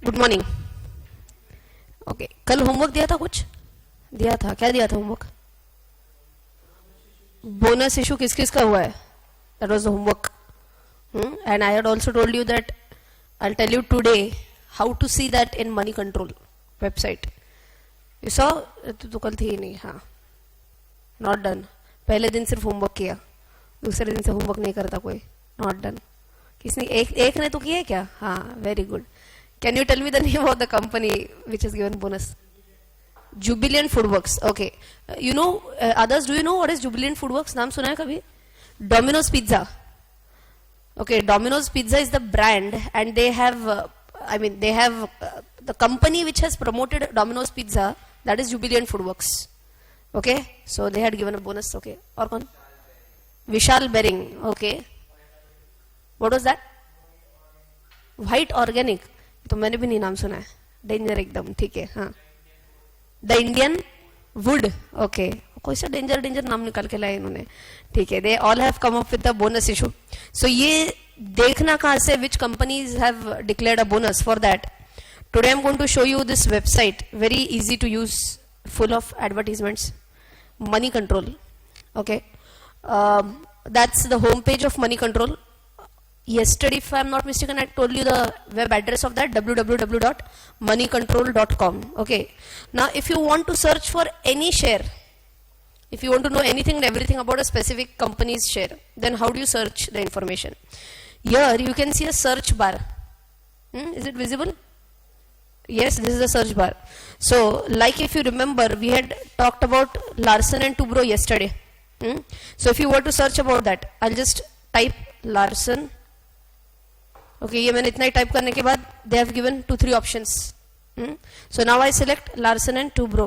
Good morning. Okay, कल homework दिया था, कुछ दिया था, क्या दिया था होमवर्क? बोनस इशू किस किस का हुआ है? That was the homework. And I had also told you that I will tell you today how to see that in Moneycontrol website. You saw? तो कल थी ही नहीं. हाँ, नॉट डन. पहले दिन सिर्फ होमवर्क किया, दूसरे दिन से होमवर्क नहीं करता कोई. Not done. किसने? एक ने तो किया है क्या? हाँ, very good. Can you tell me the name of the company which is given bonus? Jubilant Foodworks. Okay. You know, others, do you know what is Jubilant Foodworks? नाम सुना है कभी? Domino's Pizza. Okay, Domino's Pizza is the brand, and they have, they have the company which has promoted Domino's Pizza, that is Jubilant Foodworks. Okay, so they had given a bonus. Okay, और कौन? Vishal Bering. Okay. What was that? White Organic. तो मैंने भी नहीं नाम सुना है. Danger एकदम. ठीक है. हाँ, द इंडियन वुड. ओके, कोई सा डेंजर नाम निकाल के लाए इन्होंने. ठीक है. They all have come up with the bonus issue. So ये देखना कहाँ से which companies have declared a bonus. For that today I am going to show you this website. Very easy to use, full of advertisements. Moneycontrol. Okay, that's the home page of Moneycontrol. Yesterday, if I am not mistaken, I told you the web address of that, www.moneycontrol.com. Okay. Now, if you want to search for any share, if you want to know anything and everything about a specific company's share, then how do you search the information? Here, you can see a search bar. Is it visible? Yes, this is the search bar. So, like if you remember, we had talked about Larsen and Toubro yesterday. So, if you want to search about that, I'll just type Larsen. Okay, ये मैंने इतना ही type करने के बाद they have given 2-3 options. So now I select Larsen and Toubro.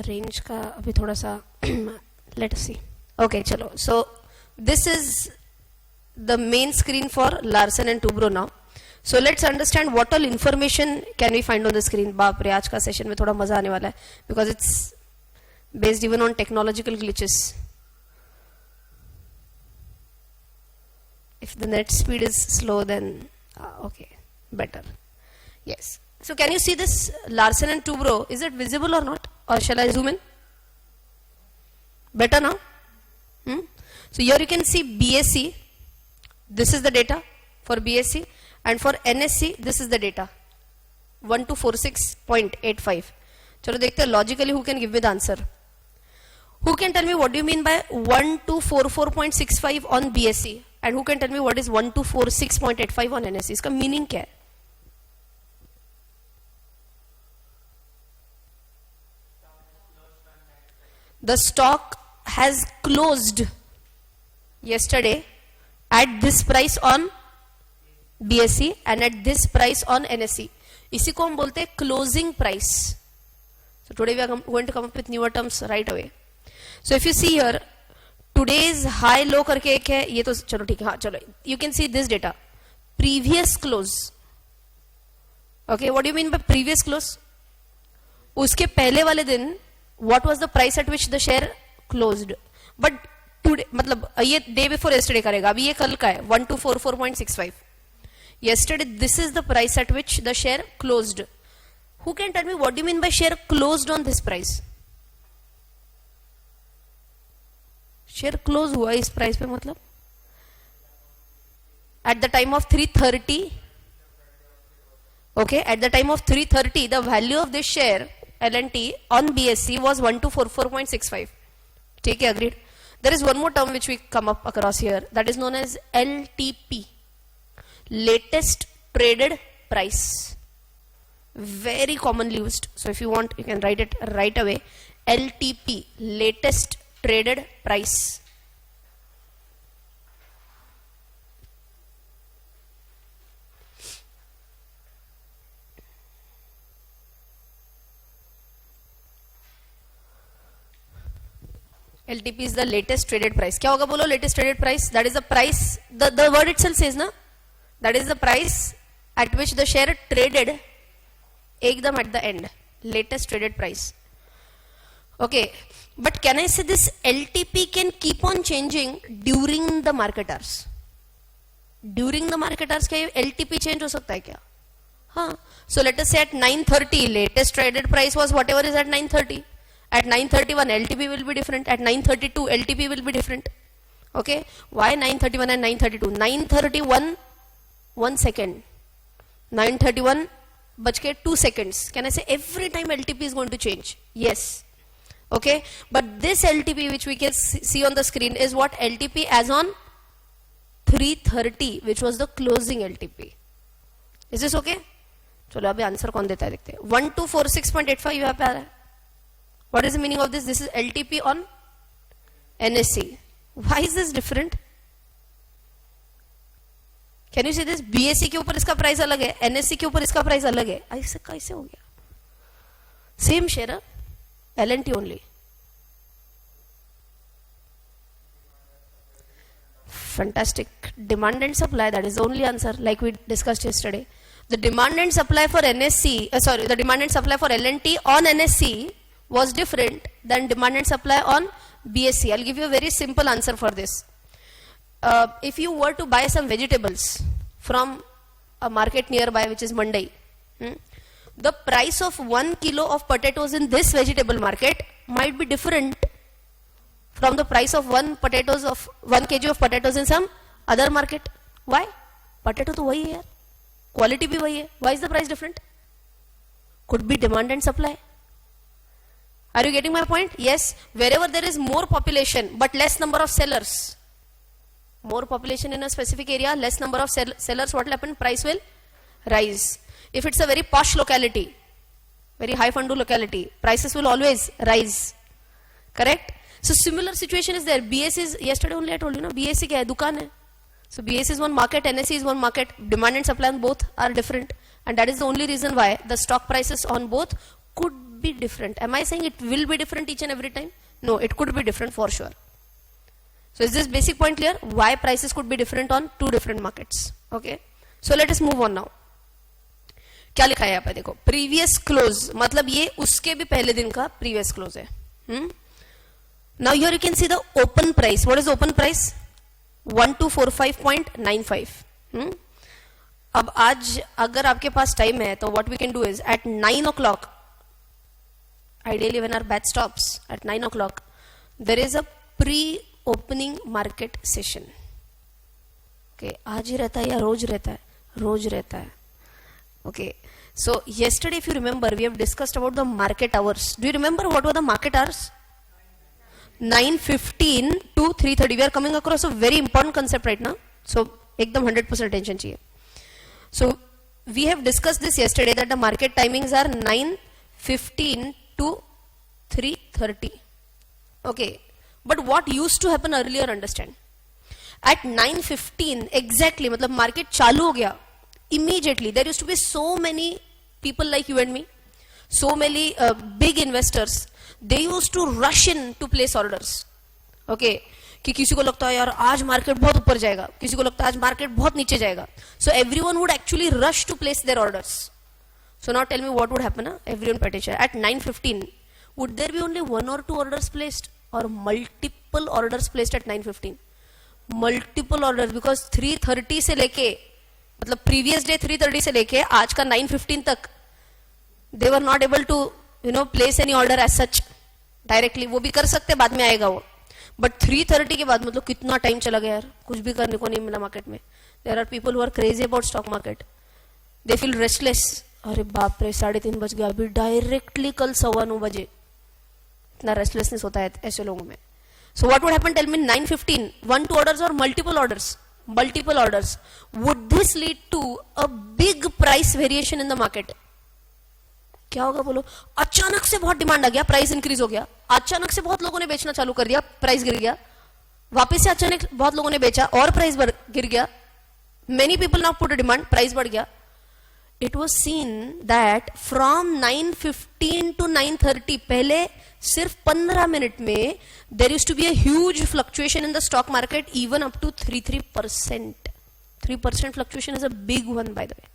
Range का अभी थोड़ा सा let's see. Okay, चलो. So this is the main screen for Larsen and Toubro now. So let's understand what all information can we find on the screen. बाप रे, आज का session में थोड़ा मजा आने वाला है, because it's based even on technological glitches. If the net speed is slow, then okay, better. Yes. So can you see this Larsen and Toubro? Is it visible or not? Or shall I zoom in? Better now? So here you can see BSE. This is the data for BSE. And for NSE, this is the data, 1246.85. चलो देखते हैं logically who can give me the answer. Who can tell me what do you mean by 1244.65 on BSE, and who can tell me what is 1246.85 on NSE? इसका meaning क्या है? The stock has closed yesterday at this price on BSE and at this price on NSE. इसी को हम बोलते हैं closing price. So today we are going to come up with newer terms right away. So if you see here, today's high low करके एक है, ये तो चलो ठीक है. हाँ चलो, you can see this data, previous close. Okay, what do you mean by previous close? उसके पहले वाले दिन what was the price at which the share closed? But today मतलब ये day before yesterday करेगा. अभी ये कल का है 1244.65. Yesterday, this is the price at which the share closed. Who can tell me what do you mean by share closed on this price? Share close हुआ इस price पे मतलब? At the time of 3:30. Okay, at the time of 3:30, the value of this share L&T on BSE was 1244.65. ठीक है, agreed. There is one more term which we come up across here, that is known as LTP. Latest traded price, very commonly used. So if you want, you can write it right away. LTP, latest traded price. LTP is the latest traded price. क्या होगा बोलो? latest traded price, that is the price, the word itself says ना, that is the price at which the share traded एकदम at the end. Latest traded price. Okay, But can I say this LTP can keep on changing during the market hours? During the market hours क्या LTP change हो सकता है क्या? हाँ. So let us say at 9:30 latest traded price was whatever is at 9:30. At 9:31 LTP will be different. At 9:32 LTP will be different. Okay. Why 9:31 and 9:32? 9:31 1 second. 9:31 बच के 2 seconds. Can I say every time LTP is going to change? Yes. Okay. But this LTP which we can see on the screen is what LTP as on 3:30 which was the closing LTP. Is this okay? चलो अभी answer कौन देता है देखते हैं. 1246.85 यहाँ पे आ रहा है. What is the meaning of this? This is LTP on NSE. Why is this different? Can you see this? BSE के ऊपर इसका प्राइस अलग है, NSE के ऊपर इसका प्राइस अलग है. ऐसे कैसे हो गया? Same share L&T only. Fantastic. Demand and supply, that is the only answer, like we discussed yesterday. The demand and supply for NSE, the demand and supply for L&T on NSE was different than demand and supply on BSE. I'll give you a very simple answer for this. If you were to buy some vegetables from a market nearby, which is Mandai, the price of 1 kilo of potatoes in this vegetable market might be different from the price of 1 kg of potatoes in some other market. Why? Potato to wahi hai yaar. Quality bhi wahi hai. Why is the price different? Could be demand and supply. Are you getting my point? Yes. Wherever there is more population but less number of sellers, more population in a specific area, less number of sellers, what will happen? Price will rise. If it's a very posh locality, very high fundu locality, prices will always rise. Correct? So similar situation is there. BSE is, yesterday only I told you, BSE kya hai? Dukaan hai. So BSE is one market, NSE is one market. Demand and supply on both are different. And that is the only reason why the stock prices on both could be different. Am I saying it will be different each and every time? No, it could be different for sure. So is this basic point clear? Why prices could be different on two different markets? Okay. So let us move on now. क्या लिखा है यहाँ पे देखो, previous close, मतलब ये उसके भी पहले दिन का प्रीवियस क्लोज है. Now here you can see the open price. What is open price? 1245.95. अब आज अगर आपके पास टाइम है तो what we can do is at 9 o'clock, ideally when our batch stops at 9 o'clock, there is a pre-opening market session. Okay, आज ही रहता है या रोज रहता है? रोज रहता है. Okay, so yesterday if you remember we have discussed about the market hours. Do you remember what were the market hours? 9:15 to 3:30. We are coming across a very important concept right now. So एकदम 100% attention चाहिए. So we have discussed this yesterday that the market timings are 9:15 to 3:30. Okay, but what used to happen earlier, understand? At 9:15 exactly, मतलब market चालू हो गया. Immediately there used to be so many people like you and me, so many big investors. They used to rush in to place orders. Okay, कि किसी को लगता है यार आज मार्केट बहुत ऊपर जाएगा, किसी को लगता है आज मार्केट बहुत नीचे जाएगा. So everyone would actually rush to place their orders. So now tell me what would happen? Everyone pay attention. At 9:15, would there be only 1 or 2 orders placed or multiple orders placed at 9:15? Multiple orders, because 3:30 से लेके, मतलब previous day 3:30 से लेके आज का 9:15 तक they were not able to place any order as such directly. वो भी कर सकते, बाद में आएगा वो. But 3:30 के बाद मतलब कितना टाइम चला गया यार, कुछ भी करने को नहीं मिला मार्केट में. There are people who are crazy about stock market. They feel restless. अरे बाप रे 3:30 बज गया, अभी डायरेक्टली कल 9:15 बजे. इतना रेस्टलेसनेस होता है ऐसे लोगों में. So what would happen? Tell me, 9:15, 1-2 orders or multiple orders? Multiple orders. Would this lead to a big price variation in the market? क्या होगा बोलो? अचानक से बहुत डिमांड आ गया, प्राइस इंक्रीज हो गया. अचानक से बहुत लोगों ने बेचना चालू कर दिया, प्राइस गिर गया. वापस से अचानक बहुत लोगों ने बेचा और प्राइस गिर गया. Many people now put a demand, price बढ़ गया. It was seen that from 9:15 to 9:30, पहले सिर्फ 15 मिनट में there used to be a huge fluctuation in the stock market, even up to 3%. 3% fluctuation is a big one, by the way.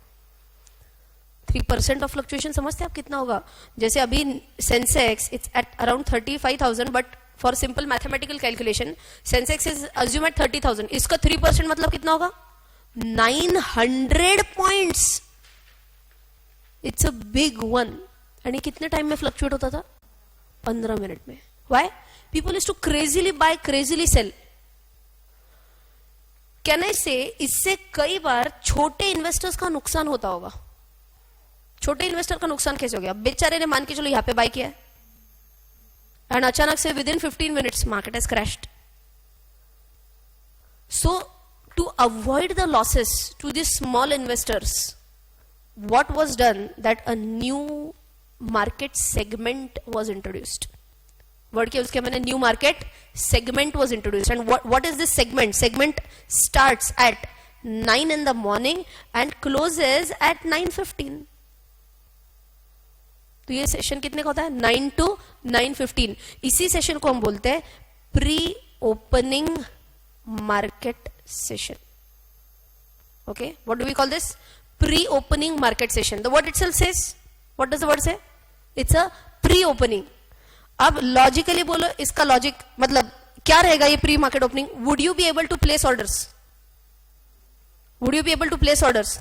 3% of fluctuation समझते हैं आप कितना होगा? जैसे अभी Sensex it's at around 35,000, but for simple mathematical calculation, Sensex is assume at 30,000, इसका 3% मतलब कितना होगा? 900 points. It's a big one. And कितने टाइम में फ्लक्चुएट होता था? 15 मिनट में. Why? People is too crazily buy, crazily sell. Can I say इससे कई बार छोटे इन्वेस्टर्स का नुकसान होता होगा. छोटे इन्वेस्टर का नुकसान कैसे हो गया? बेचारे ने मान के चलो यहां पे बाय किया है एंड अचानक से within 15 minutes market has crashed. So to avoid the losses to this small investors, what was done that a new market segment was introduced. Word के उसके मैंने new market segment was introduced. And what is this segment? Segment starts at 9 in the morning and closes at 9:15. तो ये session कितने का होता है? 9 to 9:15. इसी सेशन को हम बोलते हैं pre opening market session. Okay, what do we call this? Pre-opening market session. The word itself says, what does the word say? It's a pre-opening. अब logically बोलो, इसका logic मतलब क्या रहेगा ये pre-market opening? Would you be able to place orders? Would you be able to place orders?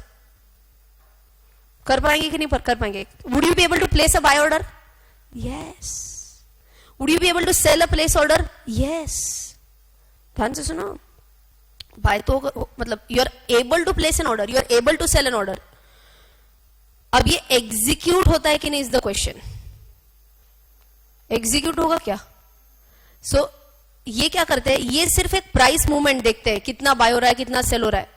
कर पाएंगे कि नहीं कर पाएंगे? Would you be able to place a buy order? Yes. Would you be able to sell a place order? Yes. ध्यान से सुनो. Buy तो मतलब you are able to place an order, you are able to sell an order. अब ये execute होता है कि नहीं इज द क्वेश्चन. एग्जीक्यूट होगा क्या? सो ये क्या करते हैं? ये सिर्फ एक प्राइस मूवमेंट देखते हैं, कितना बाय हो रहा है, कितना सेल हो रहा है.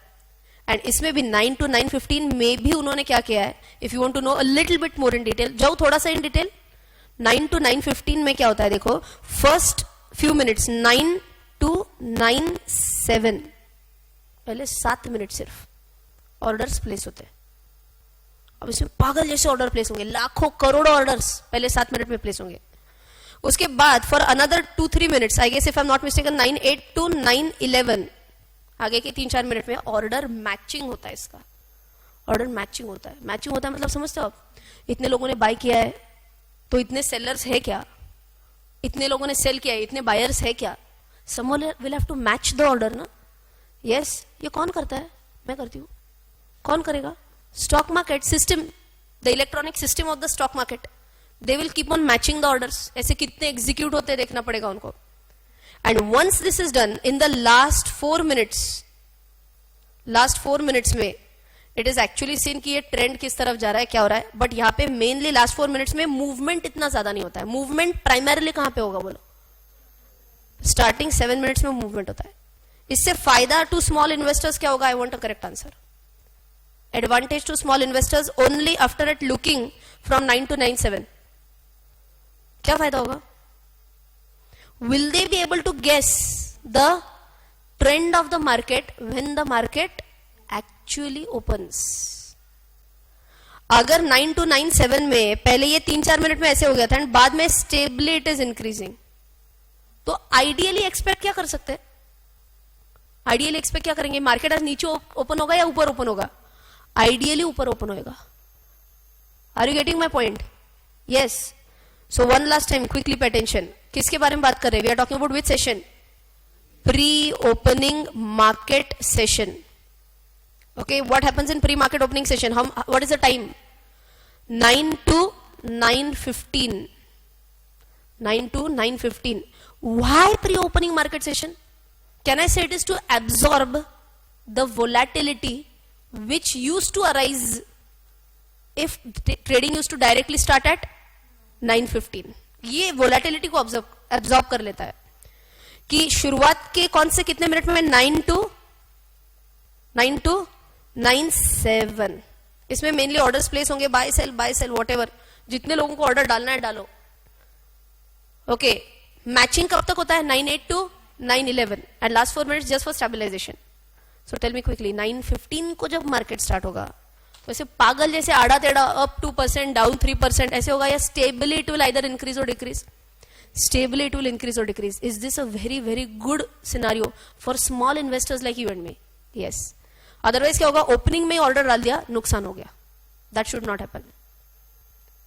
एंड इसमें भी 9 to 9:15 में भी उन्होंने क्या किया है? If you want to know a little bit more in detail, जाओ थोड़ा सा इन डिटेल. 9 to 9:15 में क्या होता है? देखो फर्स्ट फ्यू मिनट्स 9 to 9:07, पहले 7 मिनट सिर्फ ऑर्डर्स प्लेस होते हैं. अब इसमें पागल जैसे ऑर्डर प्लेस होंगे, लाखों करोड़ों ऑर्डर्स पहले 7 मिनट में प्लेस होंगे. उसके बाद for another 2-3 minutes, I guess if I am not mistaken 9:08 to 9:11, आगे के 3-4 मिनट में ऑर्डर मैचिंग होता है. इसका ऑर्डर मैचिंग होता है. मैचिंग होता है मतलब समझते हो आप? इतने लोगों ने बाय किया है तो इतने सेलर्स है क्या? इतने लोगों ने सेल किया है, इतने बायर्स है क्या? Someone will have to match the order ना. यस, ये कौन करता है? मैं करती हूँ. कौन करेगा? Stock market system, the electronic system of the stock market. They will keep on matching the orders. ऐसे कितने एग्जीक्यूट होते हैं देखना पड़ेगा उनको. And once this is done in the last 4 minutes में इट इज एक्चुअली सीन कि ये ट्रेंड किस तरफ जा रहा है, क्या हो रहा है. बट यहाँ पे मेनली लास्ट 4 मिनट्स में मूवमेंट इतना ज्यादा नहीं होता है. मूवमेंट प्राइमरीली कहां पे होगा बोलो? स्टार्टिंग 7 मिनट्स में मूवमेंट होता है. इससे फायदा टू स्मॉल इन्वेस्टर्स क्या होगा? I want a correct answer. Advantage to small investors only after it looking from 9 to 9:07. क्या फायदा होगा? Will they be able to guess the trend of the market when the market actually opens. अगर 9 to 9:07 में पहले ये 3-4 minute में ऐसे हो गया था एंड बाद में स्टेबली इट इज इंक्रीजिंग, तो आइडियली एक्सपेक्ट क्या कर सकते हैं? आइडियली एक्सपेक्ट क्या करेंगे? मार्केट आज नीचे ओपन होगा या ऊपर ओपन होगा? आइडियली ऊपर ओपन होएगा. Are you getting my point? Yes. So one last time quickly pay attention. किसके बारे में बात कर रहे हैं? We are talking about which session? Pre opening market session. Okay, what happens in pre market opening session? Hmm what is the time? 9 to 9:15. 9 to 9:15. Why pre-opening market session? Can I say it is to absorb the volatility which used to arise if trading used to directly start at 9:15. ये volatility को absorb कर लेता है कि शुरुआत के कौन से कितने मिनट में? 9 to 9:07. इसमें मेनली ऑर्डर्स प्लेस होंगे, बाय सेल वॉट, जितने लोगों को ऑर्डर डालना है डालो. ओके, मैचिंग कब तक होता है? 9:08 to 9:11 and last 4 minutes just for stabilization. So tell me quickly, 9:15 को जब मार्केट स्टार्ट होगा तो ऐसे पागल जैसे आड़ा टेढ़ा अप 2%, डाउन 3% ऐसे होगा, या stably it will either increase or decrease? Stably it will increase or decrease. Is this a very very good scenario for small investors like you and me? Yes. Otherwise क्या होगा? Opening में order डाल दिया, नुकसान हो गया. That should not happen.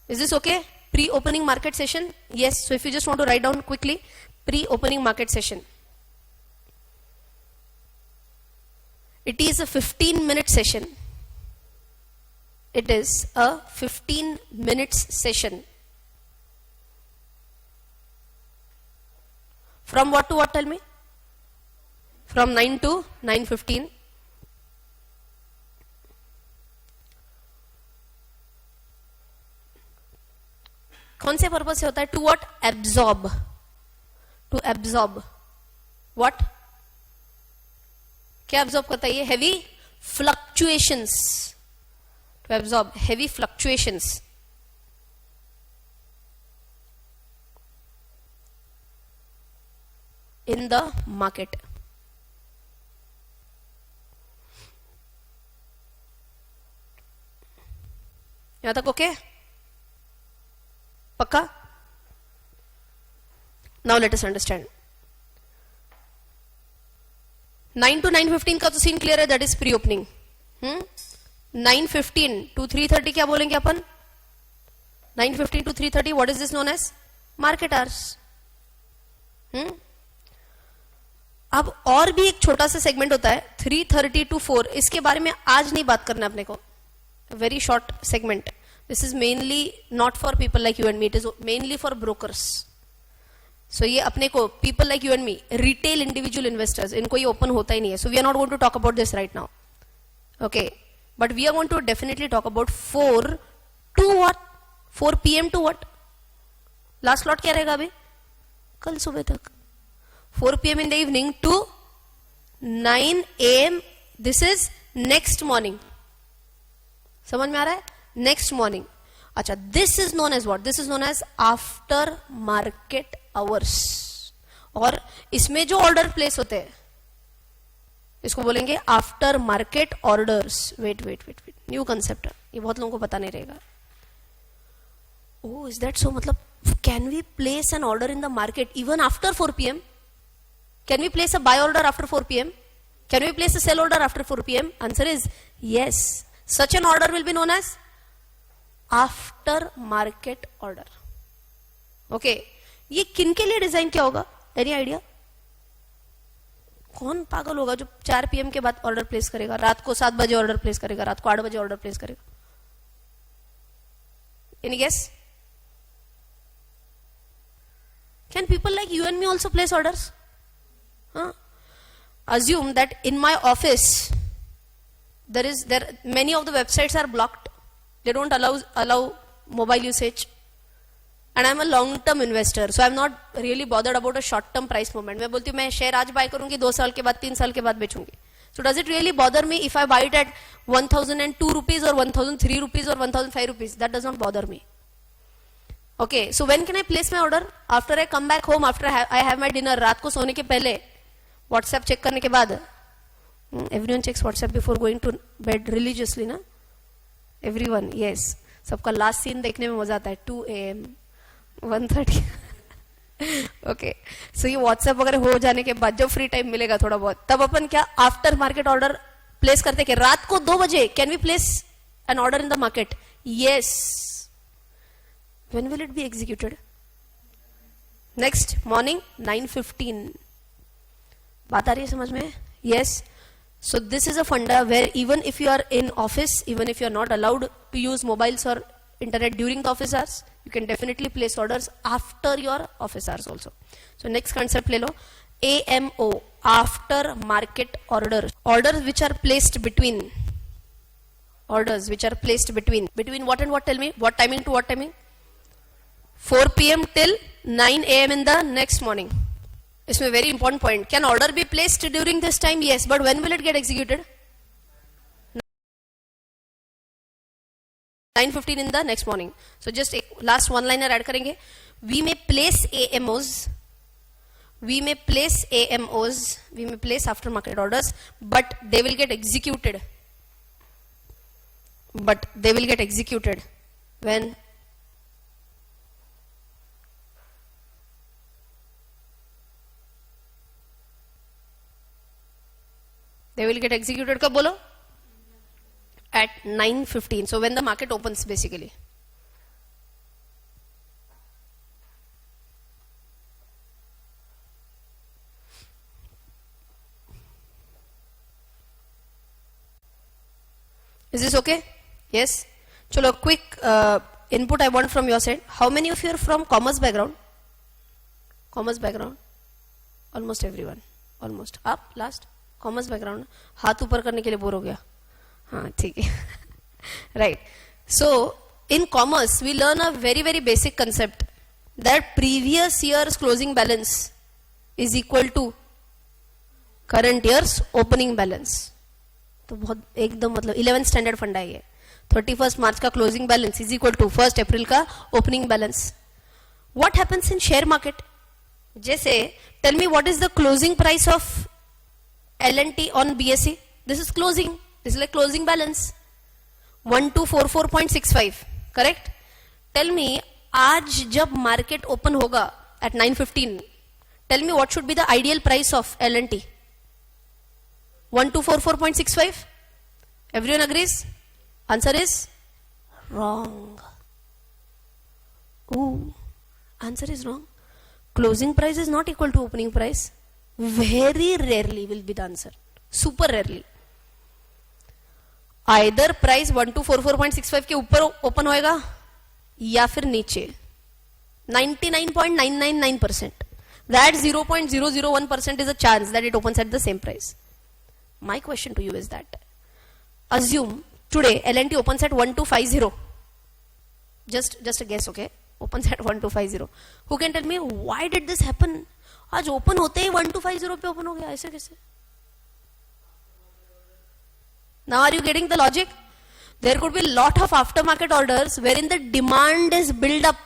Is this okay? Pre-opening market session? Yes. So if you just want to write down quickly, pre-opening market session. It is a 15-minute session. It is a 15 minutes session. From what to what, tell me? From 9 to 9:15. कौन से purpose से होता है? To what? Absorb. To absorb what? क्या absorb करता है ये? Heavy fluctuations. To absorb heavy fluctuations. in the market. यहां तक ओके? पक्का? Now let us understand. 9 to 9:15 का तो सीन क्लियर है, that is pre opening. 9:15 to 3:30 क्या बोलेंगे अपन? 9:15 to 3:30 what is this known as? Market hours. अब और भी एक छोटा सा सेगमेंट होता है 3:30 to 4. इसके बारे में आज नहीं बात करना अपने को. Very short segment. This is mainly not for people like you and me. It is mainly for brokers. So ये अपने को people like you and me, retail individual investors, इनको ये ओपन होता ही नहीं है. So we are not going to talk about this right now. Okay, but we are going to definitely talk about 4 to what? 4 PM to what? Last slot क्या रहेगा अभी? कल सुबह तक. 4 PM in the evening to 9 AM. This is next morning. समझ में आ रहा है? Next morning. अच्छा, this is known as what? This is known as after market hours. और इसमें जो ऑर्डर प्लेस होते हैं इसको बोलेंगे after market orders. Wait wait wait wait, new concept है ये, बहुत लोगों को पता नहीं रहेगा. Oh, is that so? मतलब can we place an order in the market even after 4 PM? Can we place a buy order after 4 PM? Can we place a sell order after 4 PM? Answer is yes. Such an order will be known as after market order. Okay. ये किन के लिए design क्या होगा? Any idea? कौन पागल होगा जो 4 PM के बाद ऑर्डर प्लेस करेगा? रात को 7 बजे ऑर्डर प्लेस करेगा, रात को 8 बजे ऑर्डर प्लेस करेगा? Any guess? Can people like you and me also place orders? Assume that in my office there many of the websites are blocked. They don't allow mobile usage, and I'm a long term investor, so I'm not really bothered about a short term price movement. मैं बोलती हूँ मैं share आज bye करूंगी, 2 साल के बाद 3 साल के बाद बेचूंगी. So does it really bother me if I buy it at 1002 rupees or 1003 rupees or 1005 rupees? That does not bother me. Okay, so when can I place my order? After I come back home, after I have my dinner. रात को सोने के पहले WhatsApp check करने के बाद. Everyone checks WhatsApp before going to bed religiously ना? Everyone, yes. सबका लास्ट सीन देखने में मजा आता है. 2 AM, 1:30. ओके, सो ये व्हाट्सएप वगैरह हो जाने के बाद जब फ्री टाइम मिलेगा थोड़ा बहुत, तब अपन क्या आफ्टर मार्केट ऑर्डर प्लेस करते कि रात को 2 बजे can we place an order in the market? Yes. When will it be executed? Next morning 9:15. बात आ रही है समझ में? Yes. So this is a funda where even if you are in office, even if you are not allowed to use mobiles or internet during the office hours, you can definitely place orders after your office hours also. So next concept ले लो, AMO, after market orders. Orders which are placed between. Orders which are placed between. Between what and what? Tell me. What timing to what timing? 4 PM till 9 AM in the next morning. इसमें very important point. Can order be placed during this time? Yes, but when will it get executed? 9:15 in the next morning. So just एक last one liner add करेंगे. We may place AMOs, we may place AMOs, we may place after market orders, but they will get executed. But they will get executed when they will get executed कब बोलो? At 9:15. So when the market opens basically. Is this okay? Yes. Chalo, quick input I want from your side. How many of you are from commerce background? Commerce background? Almost everyone. Almost. Up last. Commerce background. हाथ ऊपर करने के लिए bore हो गया. हाँ ठीक है. Right. So in commerce we learn a very very basic concept that previous year's closing balance is equal to current year's opening balance. तो बहुत एकदम मतलब 11th स्टैंडर्ड फंडा है ये. 31st मार्च का closing balance is equal to 1st April का opening balance. What happens in share market? जैसे tell me what is the closing price of L&T on BSE. This is closing, this is like closing balance 1244.65. Correct? Tell me आज जब market open होगा at 9:15, tell me what should be the ideal price of L&T. 1244.65. Everyone agrees? Answer is wrong. Ooh, answer is wrong. Closing price is not equal to opening price. Very rarely will be the answer. Super rarely. Either price 1244.65 के ऊपर open होएगा या फिर नीचे. 99.999%. That 0.001% is a chance that it opens at the same price. My question to you is that assume today L&T opens at 1250. Just a guess, okay? Opens at 1250. Who can tell me why did this happen? आज open होते ही 1250 पे open हो गया, ऐसे कैसे? Now are you getting the logic? There could be lot of aftermarket orders wherein the demand is built up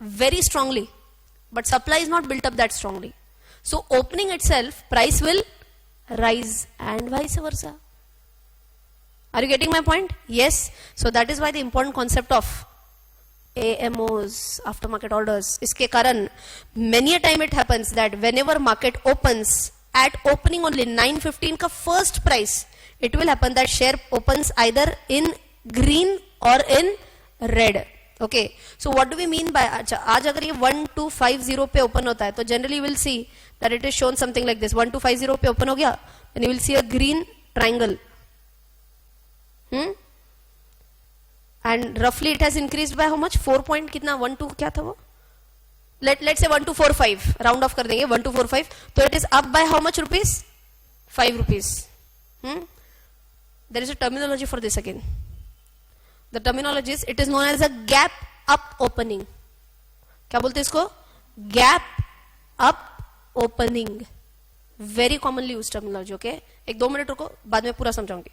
very strongly, but supply is not built up that strongly. So opening itself, price will rise and vice versa. Are you getting my point? Yes. So that is why the important concept of AMOs, aftermarket orders, इसके कारण many a time it happens that whenever market opens at opening only 9:15 का first price, it will happen that share opens either in green or in red. Okay. So what do we mean by आज अगर ये 1250 पे open होता है तो generally you will see that it is shown something like this. 1250 पे open हो गया, then you will see a green triangle. And roughly it has increased by how much? 4 point कितना? 12 क्या था वो? Let's say 1245. Round off कर देंगे 1245. तो it is up by how much rupees? 5 rupees. There is a terminology for this again. The terminology is, it is known as a gap up opening. क्या बोलते हैं इसको? Gap up opening. Very commonly used terminology. Okay? एक 2 minute रुको, बाद में पूरा समझाऊंगी.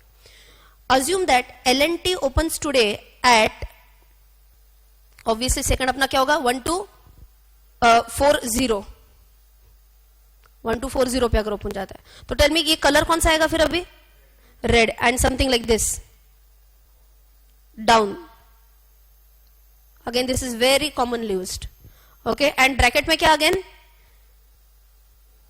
Assume that L&T opens today at, obviously second अपना क्या होगा? 1240. 1240 पे अगर ओपन जाता है तो टेल मी ये कलर कौन सा आएगा फिर अभी? Red. And something like this down. Again this is very commonly used. Okay. And bracket में क्या? अगेन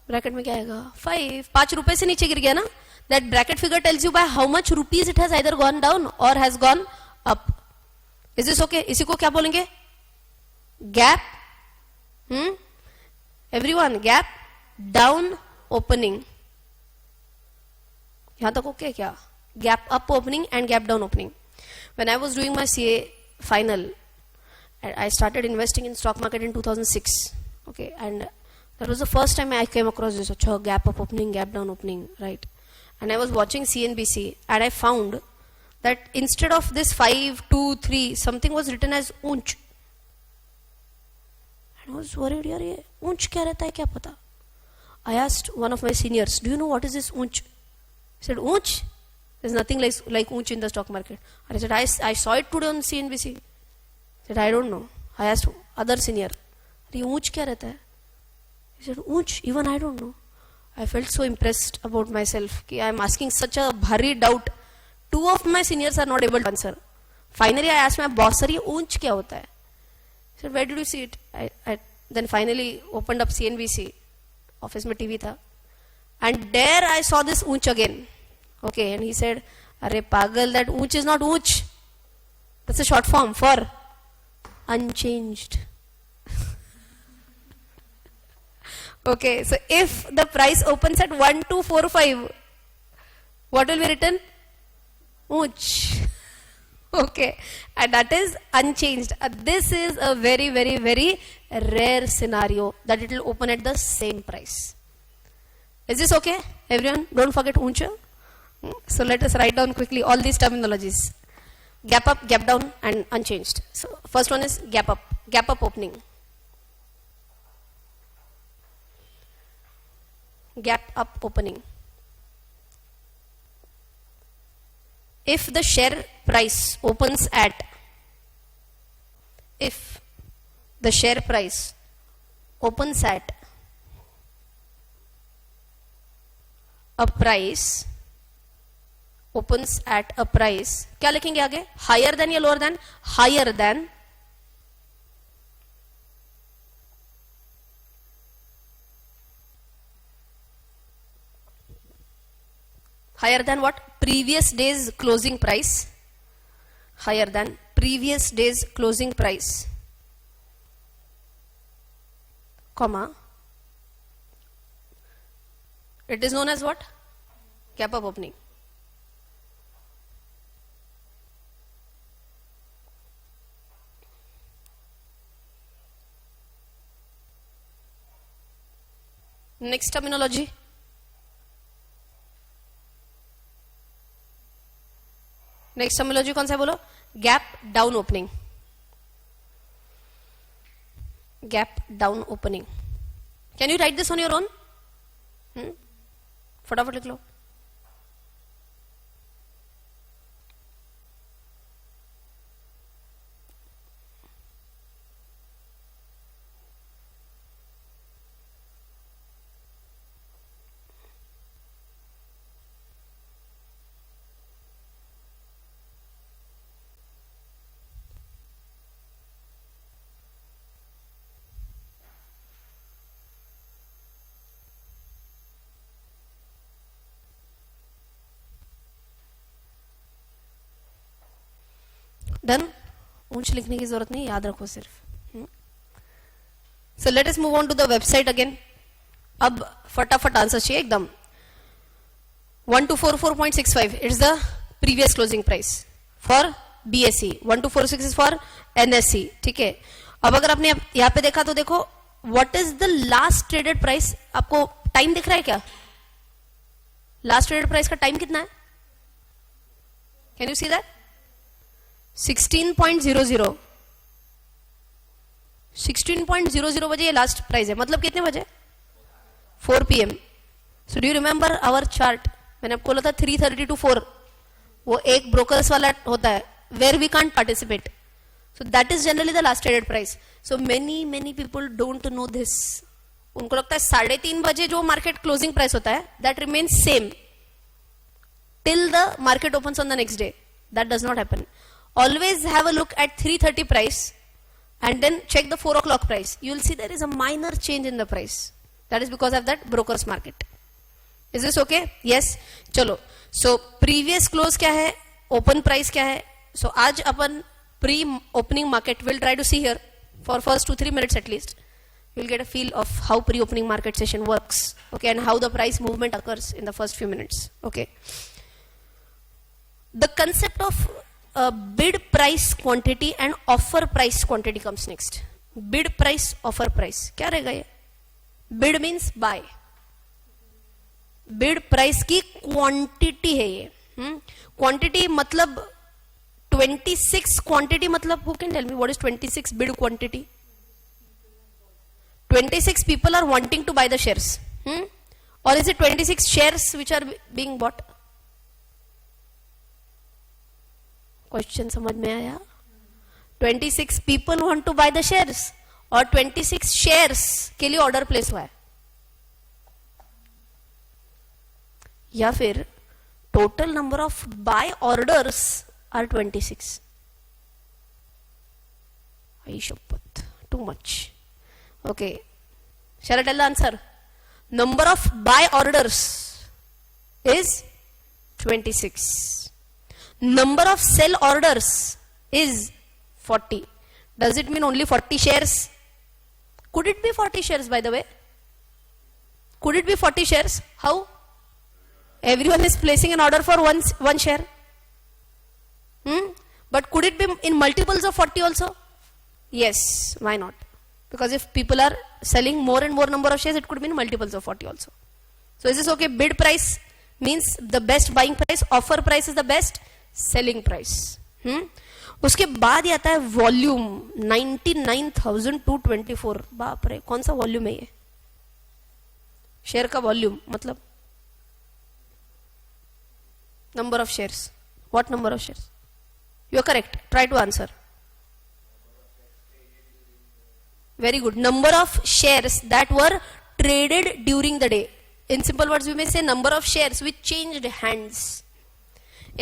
ब्रैकेट में क्या आएगा? 5 रुपए से नीचे गिर गया ना. That bracket figure tells you by how much rupees it has either gone down or has gone up. Is this okay? इसी को क्या बोलेंगे? Gap. Everyone, gap down opening. यहाँ तक okay क्या? Gap up opening and gap down opening. When I was doing my CA final, I started investing in stock market in 2006. Okay, and that was the first time I came across this. अच्छा, gap up opening, gap down opening, right? And I was watching CNBC and I found that instead of this 5, 2, 3, something was written as unch. And I was worried, yaar ye unch kya rehta hai, kya pata? I asked one of my seniors, do you know what is this unch? He said, unch? There's nothing like unch in the stock market. And I said, I saw it today on CNBC. He said, I don't know. I asked other senior, ye unch kya rehta hai? He said, unch? Even I don't know. I felt so impressed about myself कि I am asking such a bhari doubt. 2 of my seniors are not able to answer. Finally, I asked my boss, sir, ये ऊंच क्या होता है? He said, where did you see it? I then finally opened up CNBC. Office में TV था. And there I saw this ऊंच again. Okay, and he said, अरे पागल, that ऊंच is not ऊंच. That's a short form for unchanged. Okay, so if the price opens at 1245, what will be written? Unch. Okay, and that is unchanged. This is a very, very, very rare scenario that it will open at the same price. Is this okay, everyone? Don't forget uncha. So let us write down quickly all these terminologies. Gap up, gap down, and unchanged. So first one is gap up opening. Gap up opening. If the share price opens at, if the share price opens at a price, opens at a price, क्या लिखेंगे आगे? Higher than या lower than? Higher than what? Previous day's closing price. Higher than previous day's closing price, comma. It is known as what? Gap up opening. Next terminology. Next terminology कौन सा है बोलो? Gap down opening. Gap down opening. Can you right this on your own? फटाफट लिख लो. Done. ऊंच लिखने की जरूरत नहीं, याद रखो सिर्फ. So let us move on to the website again. अब फटाफट आंसर चाहिए एकदम. 1244.65 it's the previous closing price for BSE. 1246 is for NSE. ठीक है. अब अगर आपने यहां पे देखा तो देखो what is the last traded price. आपको टाइम दिख रहा है क्या? लास्ट ट्रेडेड प्राइस का टाइम कितना है? Can you see that? 16.00. 16.00 बजे ये लास्ट प्राइस है. मतलब कितने बजे? 4 PM. So do you remember our chart? मैंने आपको बोला था 3:30 to 4 वो एक ब्रोकर्स वाला होता है where we can't participate. So that is generally the last traded price. So many people don't know this. उनको लगता है 3:30 बजे जो मार्केट क्लोजिंग प्राइस होता है that remains same till the market opens on the next day. That does not happen. Always have a look at 3:30 price and then check the 4 o'clock price. You will see there is a minor change in the price. That is because of that brokers market. Is this okay? Yes. चलो. So previous close क्या है? Open price क्या है? So आज अपन pre-opening market will try to see here for first 2-3 minutes at least. You will get a feel of how pre-opening market session works. Okay, and how the price movement occurs in the first few minutes. Okay. The concept of bid price quantity and offer price quantity comes next. Bid price, offer price क्या रहेगा ये? Bid means buy. Bid price की quantity है ये. Quantity मतलब 26 quantity मतलब who can tell me what is 26 bid quantity? 26 people are wanting to buy the shares. Or is it 26 shares which are being bought? Question समझ में आया? 26 people want to buy the shares और 26 shares के लिए order place हुआ है. या फिर total number of buy orders are 26. I शपथ, too much. Okay, shall I tell the answer? Number of buy orders is 26. Number of sell orders is 40. Does it mean only 40 shares? Could it be 40 shares, by the way? Could it be 40 shares? How? Everyone is placing an order for one share. But could it be in multiples of 40 also? Yes, why not? Because if people are selling more and more number of shares, it could be in multiples of 40 also. So is this okay? Bid price means the best buying price, offer price is the best selling price. उसके बाद ही आता है volume 99,224. बाप रे, कौन सा volume है ये? शेयर का वॉल्यूम मतलब number of shares. What number of shares? You are correct. Try to answer. Very good. Number of shares that were traded during the day. In simple words, we may say number of shares which changed hands.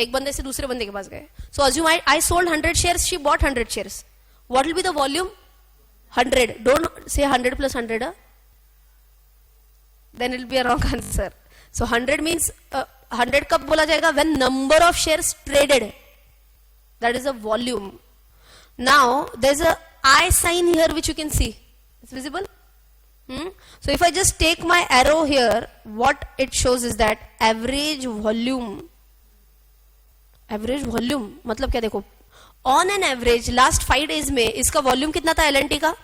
एक बंदे से दूसरे बंदे के पास गए. So assume I sold 100 shares, she bought 100 shares. What will be the volume? 100. Don't say 100 plus 100. Then it will be a wrong answer. So 100 means 100 कब बोला जाएगा? When number of shares traded. That is a volume. Now there is a I sign here which you can see. It's visible. So if I just take my arrow here, what it shows is that average volume. Average volume मतलब क्या? देखो, on an average last 5 days में इसका volume कितना था? L&T का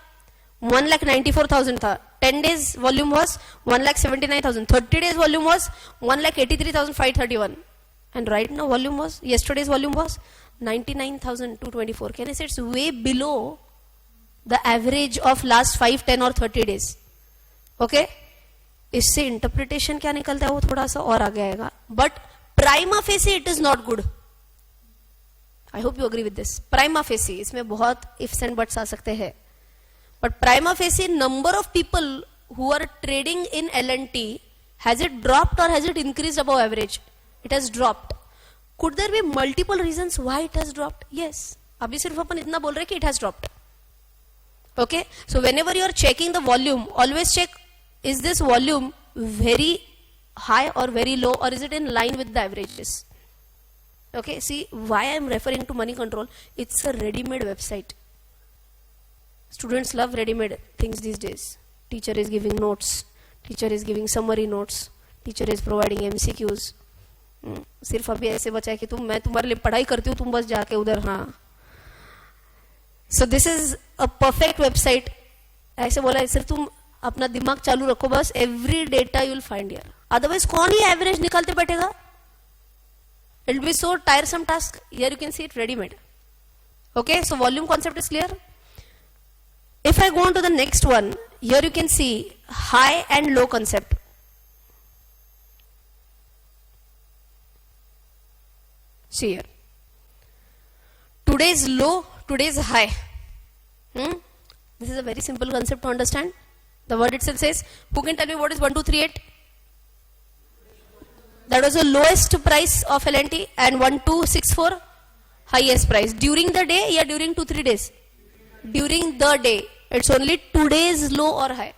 1,94,000 था. 10 days volume was 1,79,000. 30 days volume was 1,83,531. And right now volume was, yesterday's volume was 99,224. Can I say it's way below the average of last 5, 10 or 30 days? Okay? इससे interpretation क्या निकलता है वो थोड़ा सा और आगे आएगा. But prima facie it is not good. I hope you agree with this. Prima facie इसमें बहुत ifs and buts आ सकते हैं. But prima facie number of people who are trading in L&T, has it dropped or has it increased above average? It has dropped. Could there be multiple reasons why it has dropped? Yes. अभी सिर्फ अपन इतना बोल रहे कि it has dropped. Okay. So whenever you are checking the volume, always check, is this volume very high or very low, or is it in line with the averages? Okay. See why I am referring to Money Control. It's a ready-made website. Students love ready-made things these days. Teacher is giving notes. Teacher is giving summary notes. Teacher is providing MCQs. सिर्फ अभी ऐसे बचा है कि मैं तुम्हारे लिए पढ़ाई करती हूँ, तुम बस जाके उधर. हाँ. So this is a perfect website. ऐसे बोला है, सिर्फ तुम अपना दिमाग चालू रखो बस. Every data you will find here. Otherwise कौन ही average निकालते बैठेगा? It will be so tiresome task. Here you can see it ready-made. Okay. So volume concept is clear. If I go on to the next one, here you can see high and low concept. See here. Today is low, today is high. This is a very simple concept to understand. The word itself says, who can tell me what is 1238? That was the lowest price of L&T, and 1264 highest price. During the day, yeah, during 2-3 days. During the day. It's only today's low or high.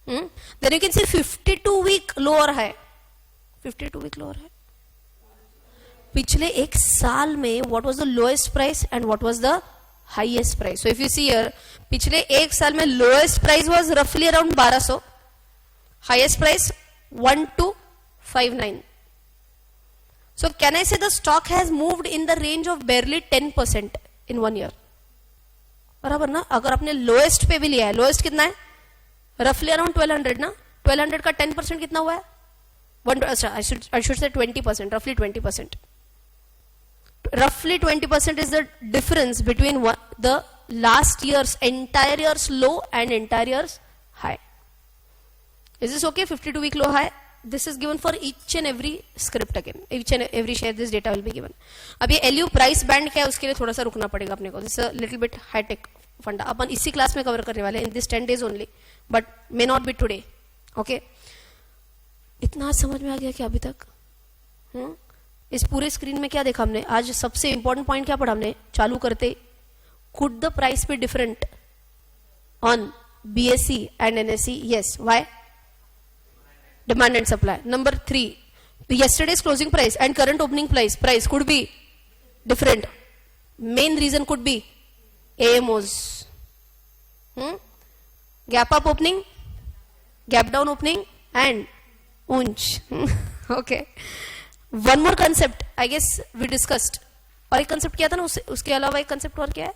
Then you can see 52-week low or high. 52-week low or high. पिछले एक साल में what was the lowest price and what was the highest price? So if you see here, पिछले एक साल में lowest price was roughly around 1200, highest price 1259. So can I say the stock has moved in the range of barely 10% in 1 year? बराबर ना? अगर आपने lowest पे भी लिया है, lowest कितना है? Roughly around 1200 ना? 1200 का 10% कितना हुआ है? I should say 20%, roughly 20%. Roughly 20% is the difference between the last year's entire year's low and entire year's high. Is this okay? 52-week low high. This is given for each and every script again. Each and every share this data will be given. अब ये LU price band क्या है उसके लिए थोड़ा सा रुकना पड़ेगा अपने को. This is a little bit high tech फंडा. अपन इसी क्लास में कवर करने वाले हैं in this 10 days only, but may not be today. Okay. इतना समझ में आ गया कि अभी तक? इस पूरे स्क्रीन में क्या देखा हमने? आज सबसे इंपॉर्टेंट पॉइंट क्या पढ़ा हमने? चालू करते, could the price be different on BSE and NSE? Yes. Why? Demand and supply. Number 3, yesterday's closing price and current opening price could be different. Main reason could be AMOs. Gap up opening, gap down opening, and unch. Okay. One more concept I guess we discussed. और एक concept किया था ना, उसके अलावा एक concept और क्या है,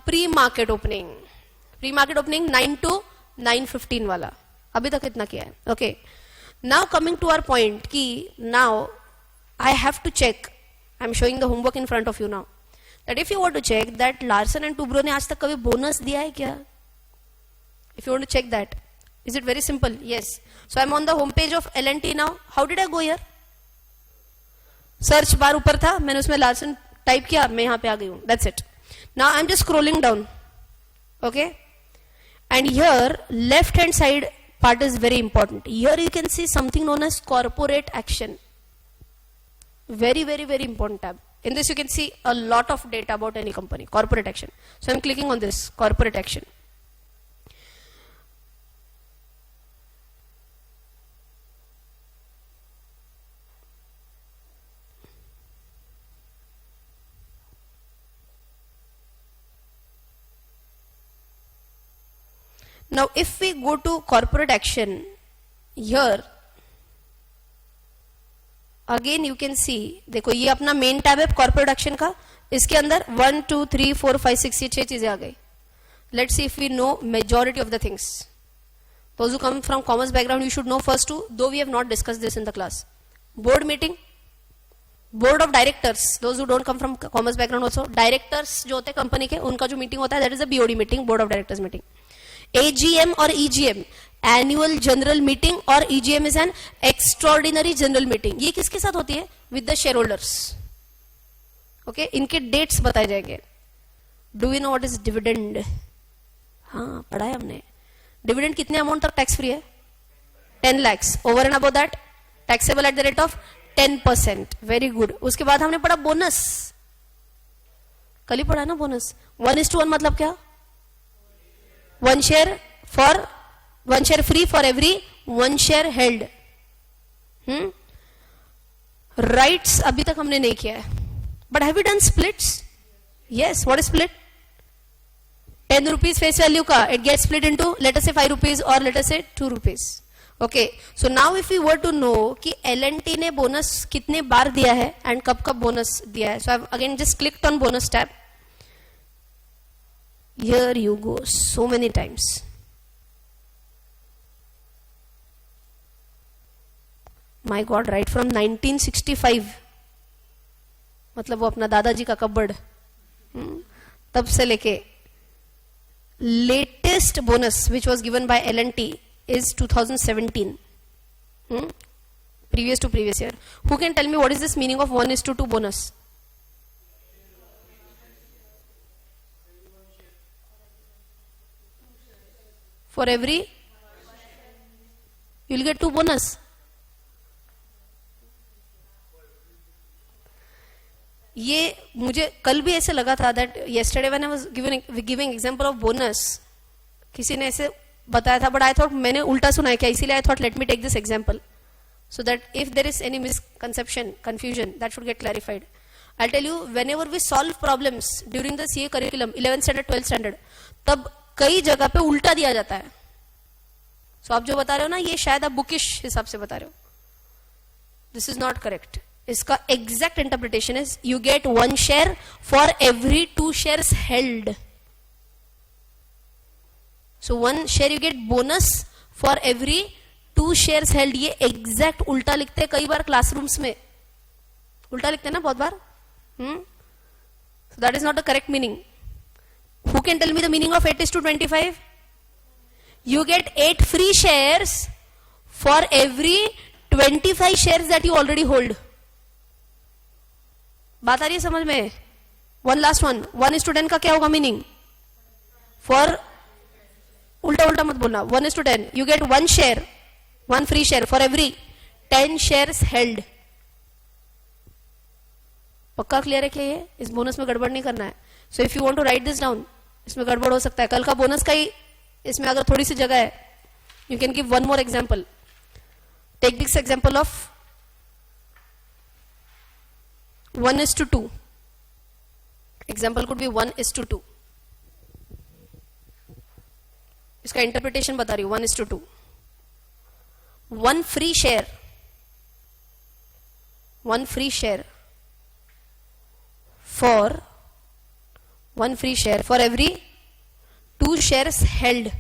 pre market opening. Pre market opening 9 to 9:15 वाला, अभी तक इतना किया है. Okay, now coming to our point कि now I have to check, I am showing the homework in front of you now, that if you want to check that Larsen and Toubro ने आज तक कभी बोनस दिया है क्या? If you want to check that, is it very simple? Yes. So I'm on the home page of L&T now. How did I go here? Search bar ऊपर था, मैंने उसमें लार्सन टाइप किया, मैं यहां पे आ गई हूं. That's it. Now I'm just scrolling down. Okay? And here left hand side part is very important. Here you can see something known as corporate action. Very, very, very important tab. In this you can see a lot of data about any company. Corporate action. So I'm clicking on this corporate action. Now if we go to corporate action, here again you can see, देखो ये अपना main tab है corporate action का, इसके अंदर 1 2 3 4 5 6 ये 6 चीजें आ गई. Let's see if we know majority of the things. Those who come from commerce background, you should know first two, though we have not discussed this in the class. Board meeting, board of directors, those who don't come from commerce background also, directors जो होते हैं company के, उनका जो meeting होता है, that is a BOD meeting, board of directors meeting. AGM और EGM, annual general meeting, और EGM is an extraordinary general meeting. ये किसके साथ होती है? With the shareholders. Okay, इनके dates बताए जाएंगे. Do you know what is dividend? हाँ, पढ़ा है हमने. Dividend कितने अमाउंट तक टैक्स फ्री है? 10 lakhs. Over and above that, taxable at the rate of 10%. Very good. उसके बाद हमने पढ़ा बोनस. कल ही पढ़ा ना बोनस. 1:1 मतलब क्या? One share free for every one share held. Rights अभी तक हमने नहीं किया है. But have we done splits? Yes. What is split? 10 rupees face value का, it gets split into let us say 5 rupees or let us say 2 rupees. Okay. So now if we were to know कि L&T ने bonus कितने बार दिया है and कब कब bonus दिया है. So I've again just clicked on bonus tab. Here you go, so many times. My God, right from 1965, मतलब वो अपना दादाजी का कबर्ड, तब से लेके latest bonus which was given by L&T is 2017. Previous to previous year. Who can tell me what is this meaning of 1:2 bonus? For every you will get 2 bonus. ये मुझे कल भी ऐसे लगा था that yesterday when I was giving example of bonus, किसी ने ऐसे बताया था, but I thought मैंने उल्टा सुना है क्या, इसीलिए I thought let me take this example so that if there is any misconception, confusion, that should get clarified. I'll tell you, whenever we solve problems during the CA curriculum 11th standard 12th standard, तब कई जगह पे उल्टा दिया जाता है. So आप जो बता रहे हो ना, ये शायद आप बुकिश हिसाब से बता रहे हो. This is not correct. इसका exact interpretation is you get 1 share for every 2 shares held. So 1 share you get bonus for every 2 shares held. ये exact उल्टा लिखते हैं कई बार क्लासरूम्स में, उल्टा लिखते हैं ना बहुत बार. So that is not the correct meaning. Who can tell me the meaning of 8:25? You get 8 free shares for every 25 shares that you already hold. बात आ रही है समझ में? One last one. 1:10 का क्या होगा मीनिंग? For उल्टा उल्टा मत बोलना. 1:10 you get 1 share, 1 free share for every 10 shares held. पक्का क्लियर है क्या? ये इस बोनस में गड़बड़ नहीं करना है. So if you want to write this down, इसमें गड़बड़ हो सकता है. कल का बोनस का ही इसमें अगर थोड़ी सी जगह है, you can give one more example. Take this example of 1:2. Example could be 1:2. इसका इंटरप्रिटेशन बता रही हूं. 1:2. 1 free share for one free share for every 2 shares held.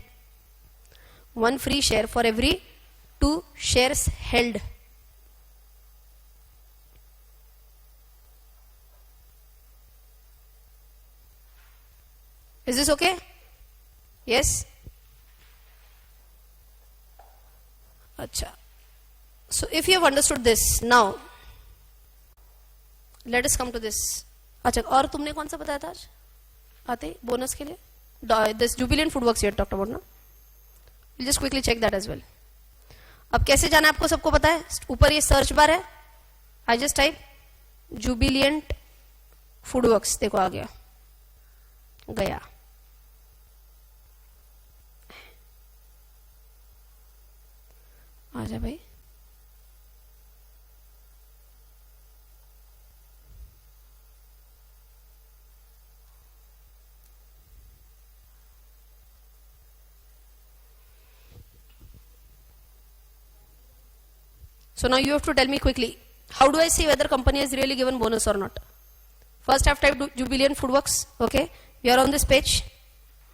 One free share for every 2 shares held. Is this okay? Yes? Acha. So if you have understood this, now let us come to this. अच्छा, और तुमने कौन सा बताया था आज आते bonus के लिए? This Jubilant Foodworks you had talked about, ना? We'll just quickly check that as well. अब कैसे जाना है आपको सबको पता है? ऊपर ये सर्च बार है, I just type Jubilant Foodworks, देखो आ गया, गया. आजा भाई. So now you have to tell me quickly, how do I see whether company has really given bonus or not? First I have typed Jubilant Foodworks, okay, we are on this page.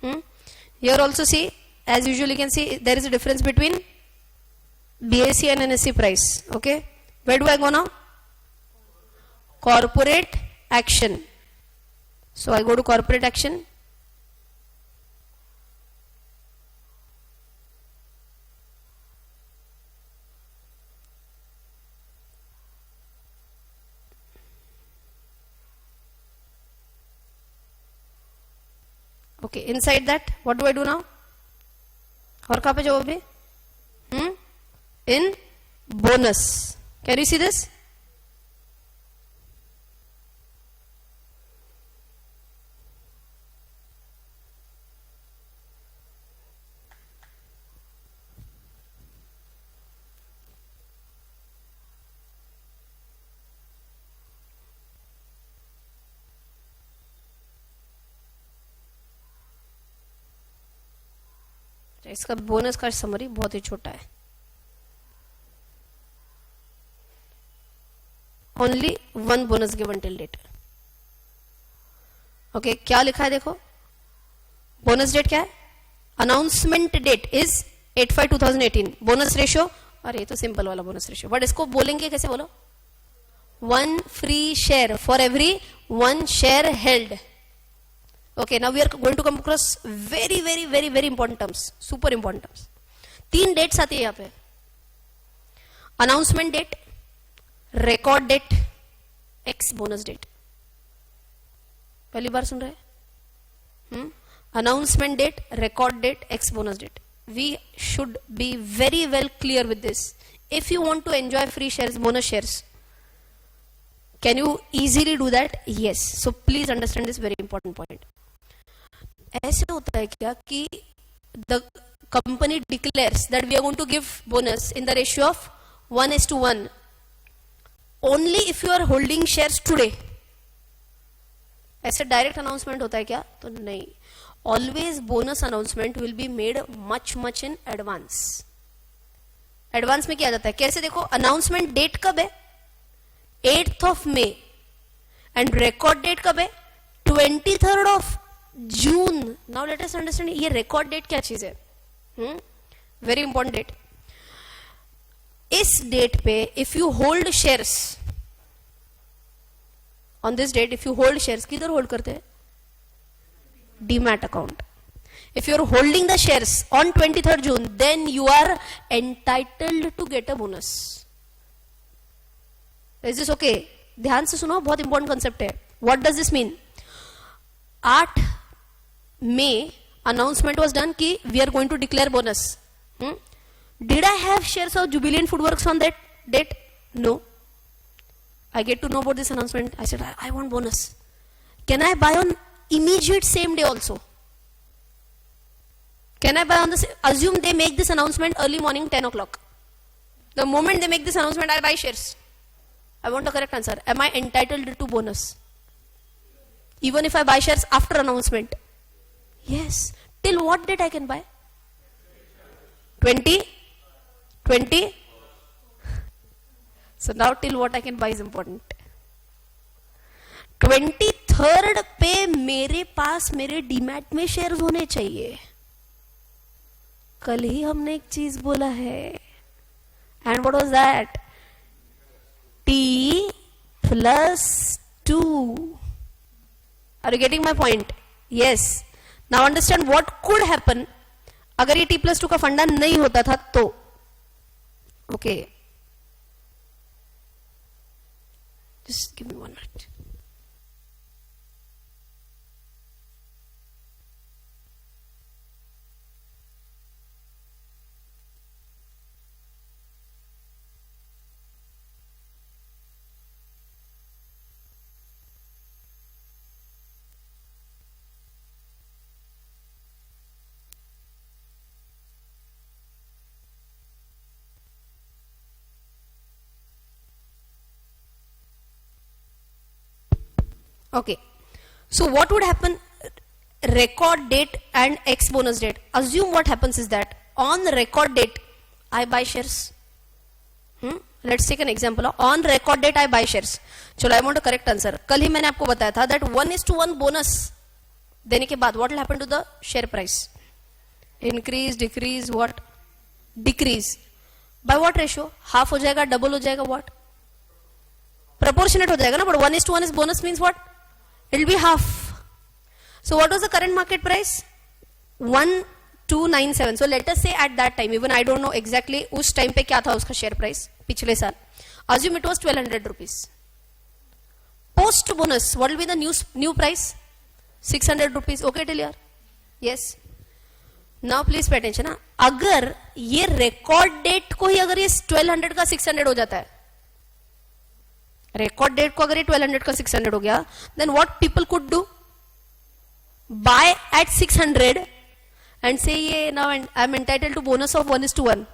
Here also see, as usual you can see there is a difference between BSE and NSE price, okay. Where do I go now? Corporate action. So I go to corporate action. Okay, inside that, what do I do now? और कहाँ पे जाओ अभी? In bonus. Can you see this? इसका bonus का summary बहुत ही छोटा है. Only one bonus given till date. Okay, क्या लिखा है देखो. बोनस डेट क्या है? Announcement date is 8/5/2018. Bonus ratio, अरे ये तो सिंपल वाला बोनस रेशियो, बट इसको बोलेंगे कैसे? बोलो, 1 free share for every 1 share held. Okay, now we are going to come across very very very very important terms, super important terms. 3 dates आती है यहाँ पे. Announcement date, record date, ex bonus date. पहली बार सुन रहे हैं? Announcement date, record date, ex bonus date. We should be very well clear with this. If you want to enjoy free shares, bonus shares, can you easily do that? Yes. So please understand this very important point. ऐसे होता है क्या कि the company declares that we are going to give bonus in the ratio of 1:1 only if you are holding shares today. ऐसे direct announcement होता है क्या? तो नहीं. Always bonus announcement will be made much in advance. Advance में किया जाता है. कैसे? देखो, अनाउंसमेंट डेट कब है? 8th May. And record date कब है? 23rd June. Now let us understand ये रिकॉर्ड डेट क्या चीज है. Very important date. इस डेट पे if you hold shares on this date, if you hold shares, किधर होल्ड करते हैं? Demat account. If you are holding the shares on 23rd June, then you are entitled to get a bonus. Is this okay? ध्यान से सुनो, बहुत important concept है. What does this mean? 8 May announcement was done कि we are going to declare bonus. Did I have shares of Jubilant Foodworks on that date? No. I get to know about this announcement. I said, I want bonus. Can I buy on immediate same day also? Can I buy on this? Assume they make this announcement early morning 10 o'clock. The moment they make this announcement, I buy shares. I want the correct answer. Am I entitled to bonus? Even if I buy shares after announcement? Yes. Till what date I can buy? 20? So now till what I can buy is important. 23rd 23rd पे मेरे पास मेरे demat में shares होने चाहिए. कल ही हमने एक चीज बोला है, and what was that? T plus 2. Are you getting my point? Yes. Now understand what could happen अगर ये T plus 2 का फंडा नहीं होता था तो. Okay. Just give me 1 minute. Okay, so what would happen? Record date and X bonus date. Assume what happens is that on record date I buy shares. Let's take an example. On record date I buy shares. चलो, I want a correct answer. कल ही मैंने आपको बताया था that 1:1 bonus देने के बाद what will happen to the share price? Increase, decrease, what? Decrease. By what ratio? Half हो जाएगा, double हो जाएगा, what? Proportionate हो जाएगा ना, but 1:1 is bonus means what? It will be half. So what was the current market price? 1297. So let us say at that time, even I don't know exactly उस time पे क्या था उसका share price पिछले साल. Assume it was 1200 rupees. Post bonus, what will be the new price? 600 rupees. Okay till here? Yes. Now please pay attention. ना, अगर ये record date को ही अगर ये 1200 का 600 हो जाता है, record date को अगर ये 1200 का 600 हो गया, then what people could do? Buy at 600 and say, yeah, now I'm entitled to bonus of 1:1.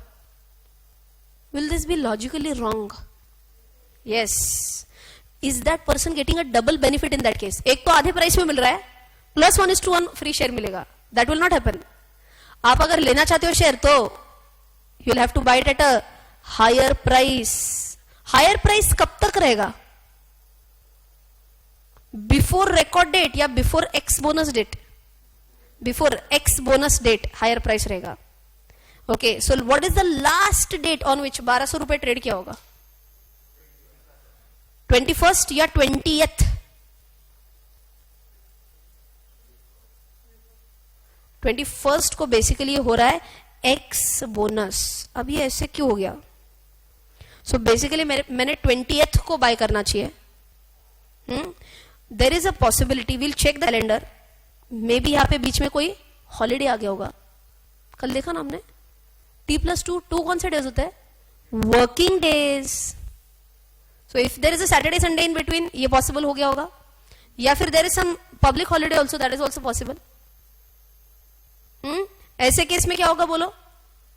Will this be logically wrong? Yes. Is that person getting a double benefit in that case? एक तो आधे price में मिल रहा है, plus 1:1 free share मिलेगा. That will not happen. आप अगर लेना चाहते हो शेयर तो you'll have to buy it at a higher price. Higher price कब तक रहेगा? Before record date या before X bonus date? Before X bonus date higher price रहेगा. Okay, so what is the last date on which 1200 रुपए trade किया होगा? 21st या 20th? 21st को बेसिकली हो रहा है X बोनस. अब ये ऐसे क्यों हो गया? So basically मैंने 20th को बाय करना चाहिए. There is a possibility, we'll check the calendar. Maybe यहाँ पे बीच में कोई हॉलीडे आ गया होगा. कल देखा ना हमने, T+2 कौन से डेज होते हैं? Working days. So if there is a Saturday Sunday in between, ये possible हो गया होगा. या फिर there is some public holiday also, that is also possible. ऐसे केस में क्या होगा बोलो?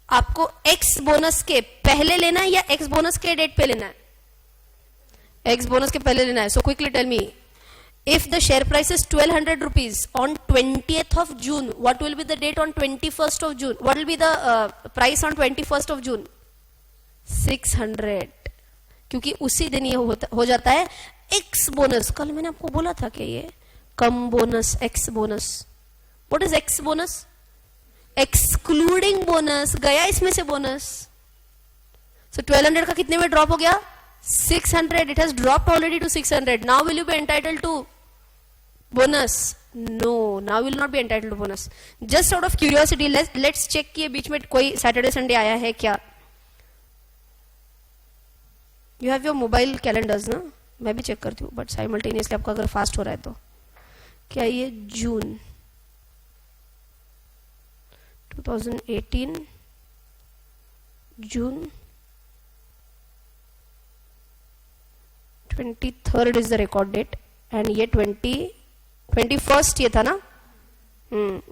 आपको X बोनस के पहले लेना है या X बोनस के डेट पे लेना है? X बोनस के पहले लेना है. So quickly tell me, if the share price is 1200 rupees on 20th of June, what will be the date on 21st of June? What will be the price on 21st of June? 600. क्योंकि उसी दिन ये हो जाता है X bonus. कल मैंने आपको बोला था कि ये cum bonus, X bonus. What is X bonus? Excluding bonus. गया इसमें से बोनस. So 1200 का कितने में ड्रॉप हो गया? 600. It has dropped already to 600. Now will you be entitled to bonus? No, now will not be entitled to bonus. Just out of curiosity, let's check कि बीच में कोई Saturday Sunday आया है क्या? You have your mobile calendars ना? मैं भी check करती हूँ, but simultaneously आपका अगर फास्ट हो रहा है तो क्या ये जून 2018 जून 23rd is the record date and ये 21st ये था ना.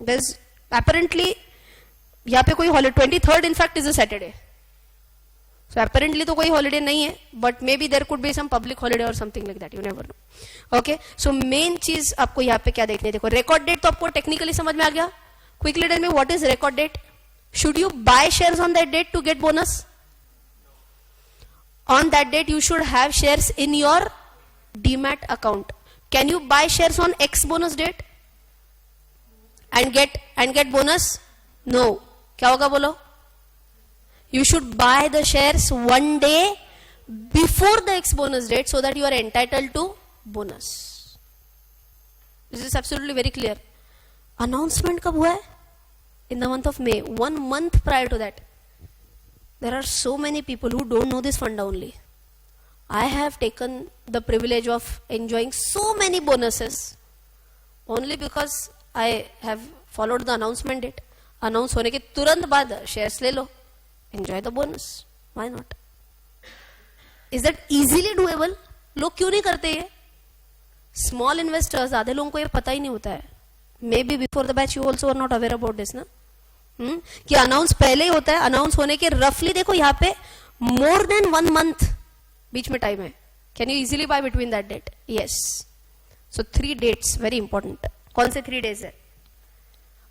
There's apparently यहाँ पे कोई holiday. 23rd in fact is a Saturday. So apparently तो कोई holiday नहीं है, but maybe there could be some public holiday or something like that. You never know. Okay, so main चीज आपको यहाँ पे क्या देखने देखो. Record date तो आपको technically समझ में आ गया. Quickly tell me what is record date. Should you buy shares on that date to get bonus? On that date you should have shares in your demat account. Can you buy shares on X bonus date and get bonus? No. क्या होगा बोलो? You should buy the shares one day before the X bonus date so that you are entitled to bonus. This is absolutely very clear. Announcement कब हुआ है? In the month of May. 1 month prior to that. There are so many people who don't know this fund only. I have taken the privilege of enjoying so many bonuses only because I have followed the announcement date. Announce होने के तुरंत बाद shares ले लो. Enjoy the bonus. Why not? Is that easily doable? लोग क्यों नहीं करते ये? Small investors, आधे लोगों को ये पता ही नहीं होता है. Maybe before the batch you also are not aware about this, ना? कि अनाउंस पहले ही होता है. अनाउंस होने के रफली देखो यहाँ पे more than 1 month बीच में टाइम है. Can you easily buy between that date? Yes. So 3 dates very important. कौन से 3 days है?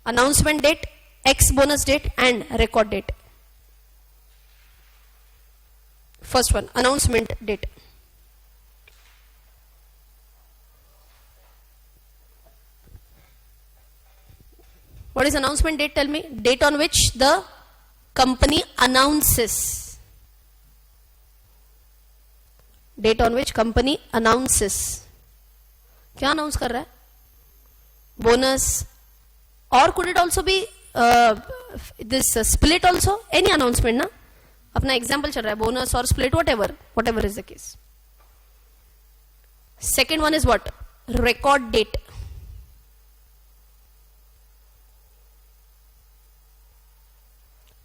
Announcement date, X bonus date and record date. First one, announcement date. What is announcement date? Tell me. Date on which the company announces. Date on which company announces. क्या announce कर रहा है? Bonus. Or could it also be this split also? Any announcement ना? अपना example चल रहा है. Bonus or split, whatever is the case. Second one is what? Record date.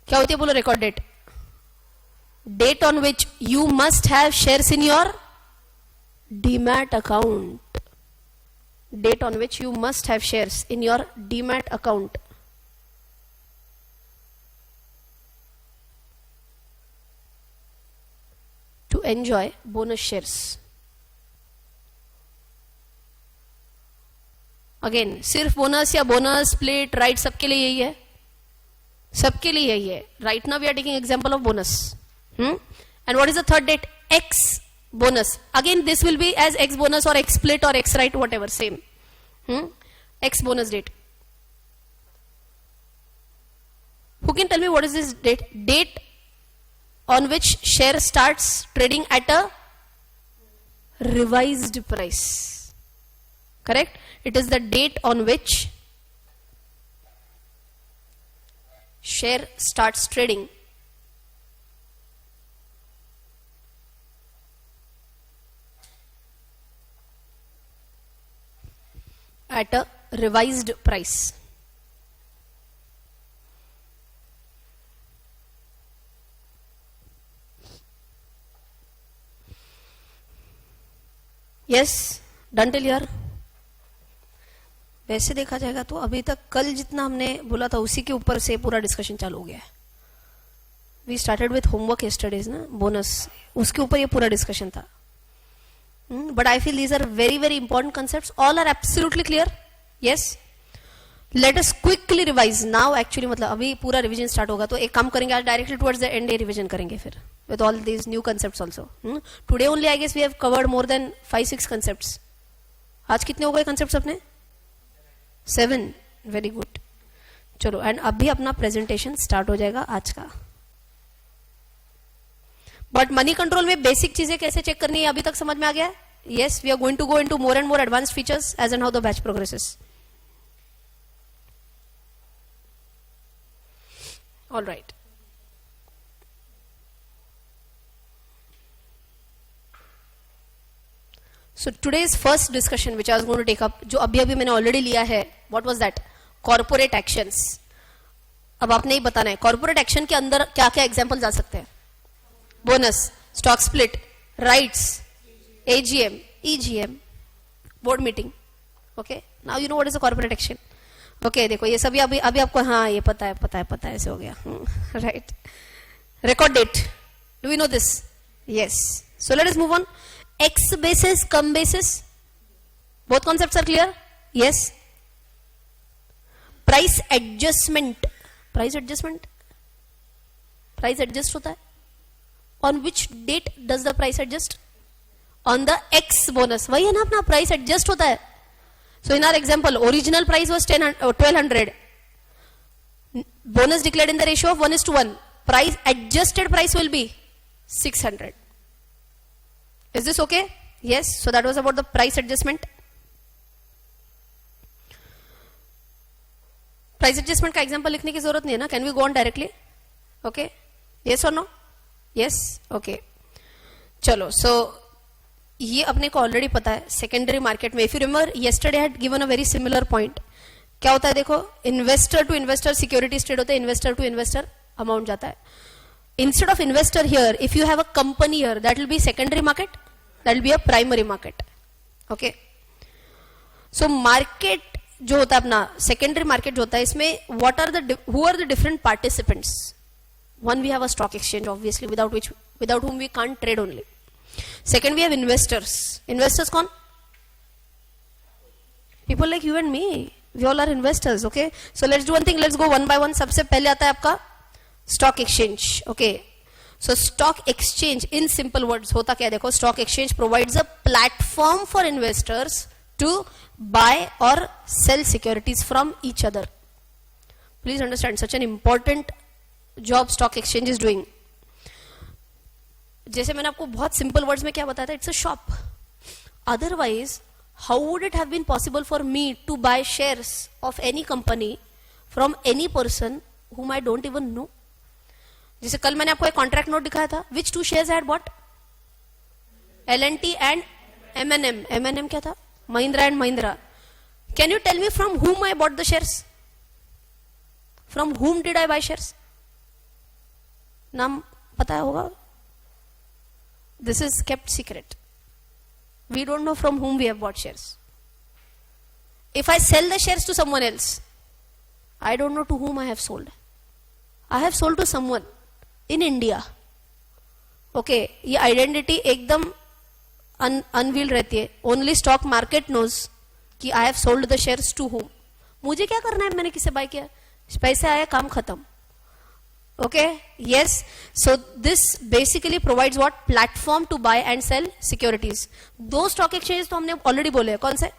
क्या होती है बोलो record date? Date on which you must have shares in your Demat account. Date on which you must have shares in your Demat account. To enjoy bonus shares. Again, सिर्फ bonus या bonus split right सबके लिए यही है. सबके लिए यही है. Right now we are taking example of bonus. And what is the third date? X bonus. Again, this will be as X bonus or X split or X right, whatever, same. X bonus date. Who can tell me what is this date? Date on which share starts trading at a revised price. Correct? It is the date on which share starts trading at a revised price. Yes, done till here. वैसे देखा जाएगा तो अभी तक कल जितना हमने बोला था उसी के ऊपर से पूरा डिस्कशन चालू हो गया है. We started with homework yesterday's ना, बोनस, उसके ऊपर ये पूरा डिस्कशन था. But I feel these are very very important concepts. All are absolutely clear. Yes. Let us quickly revise now. Actually मतलब अभी पूरा रिविजन स्टार्ट होगा तो एक काम करेंगे आज directly towards the end revision करेंगे फिर with all these new concepts also. Today only I guess we have covered more than 5-6 concepts. आज कितने हो गए concepts अपने? 7. Very good. चलो एंड अभी अपना प्रेजेंटेशन स्टार्ट हो जाएगा आज का. बट मनी कंट्रोल में बेसिक चीजें कैसे चेक करनी है अभी तक समझ में आ गया है? Yes, we are going to go into more and more advanced features as and how the batch progresses. All right. So today's first discussion which I was going to take up, जो अभी मैंने already लिया है, what was that? Corporate actions. अब आपने ही बताना है corporate action के अंदर क्या क्या examples आ सकते हैं? Bonus, stock split, rights, AGM, EGM, board meeting. Okay, now you know what is a corporate action. Okay, देखो ये सभी अभी आपको हाँ ये पता है ऐसे हो गया. Right. Record date. Do we know this? Yes. So let us move on. X basis, cum basis. Both concepts are clear? Yes. Price adjustment. Price adjustment. Price adjust होता है. On which date does the price adjust? On the ex bonus. वही है ना अपना, price adjust होता है. So in our example original price was 1200. Bonus declared in the ratio of 1:1. Price, adjusted price will be 600. Is this okay? Yes. So that was about the price adjustment. Price adjustment का example लिखने की जरूरत नहीं है ना? Can we go on directly? Okay. Yes or no? Yes. Okay. चलो. So ये अपने को already पता है. Secondary market में, if you remember, yesterday I had given a very similar point. क्या होता है देखो, investor to investor securities trade होता है, इन्वेस्टर टू इन्वेस्टर अमाउंट जाता है. Instead of investor here, if you have a company here, that will be secondary market, that will be a primary market. Okay. So market जो होता है अपना, secondary market जो होता है, इसमें what are the, who are the different participants. One, we have a stock exchange obviously, without whom we can't trade only. Second, we have investors. Investors कौन? People like you and me. We all are investors, okay? So let's do one thing. Let's go one by one. सबसे पहले आता है आपका stock exchange, okay? So stock exchange, in simple words, होता क्या देखो, stock exchange provides a platform for investors to buy or sell securities from each other. Please understand, such an important job stock exchange is doing. जैसे मैंने आपको बहुत simple words में क्या बताया था, it's a shop. Otherwise, how would it have been possible for me to buy shares of any company from any person whom I don't even know? जैसे कल मैंने आपको एक कॉन्ट्रैक्ट नोट दिखाया था. Which two shares I had bought? L&T and M&M. M&M क्या था? Mahindra and Mahindra. Can you tell me from whom I bought the shares? From whom did I buy shares? नाम पता होगा? This is kept secret. We don't know from whom we have bought shares. If I sell the shares to someone else, I don't know to whom I have sold. I have sold to someone in India. Okay, ये identity एकदम unveiled रहती है. Only stock market knows कि I have sold the shares to whom. मुझे क्या करना है, मैंने किसे बाय किया, पैसे आए, काम खत्म. Okay, yes. So this basically provides what? Platform to buy and sell securities. दो stock exchanges तो हमने already बोले हैं, कौन से?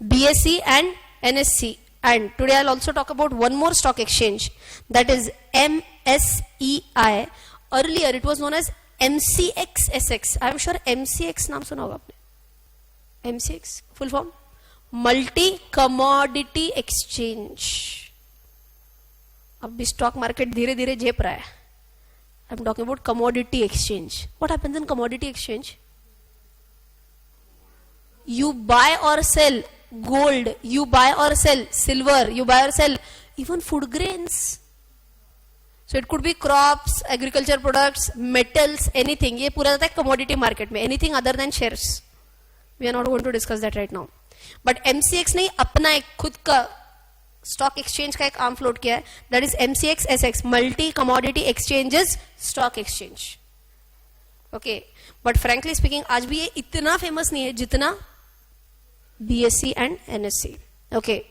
BSE and NSE. And today I'll also talk about one more stock exchange, that is MSEI. Earlier it was known as MCX-SX. I'm sure MCX नाम सुना होगा आपने. MCX full form Multi Commodity Exchange. अब भी stock market धीरे धीरे झेप रहा है. I am talking about commodity exchange. What happens in commodity exchange? You buy or sell gold, you buy or sell silver, you buy or sell even food grains. So it could be crops, agriculture products, metals, anything. ये पूरा जाता है commodity market में. Anything other than shares. We are not going to discuss that right now. But MCX ने अपना एक खुद का स्टॉक एक्सचेंज का एक आर्म फ्लोट किया है. That is MCX-SX, multi commodity exchanges stock exchange. Okay, but frankly speaking आज भी ये इतना फेमस नहीं है जितना BSE and NSE. Okay,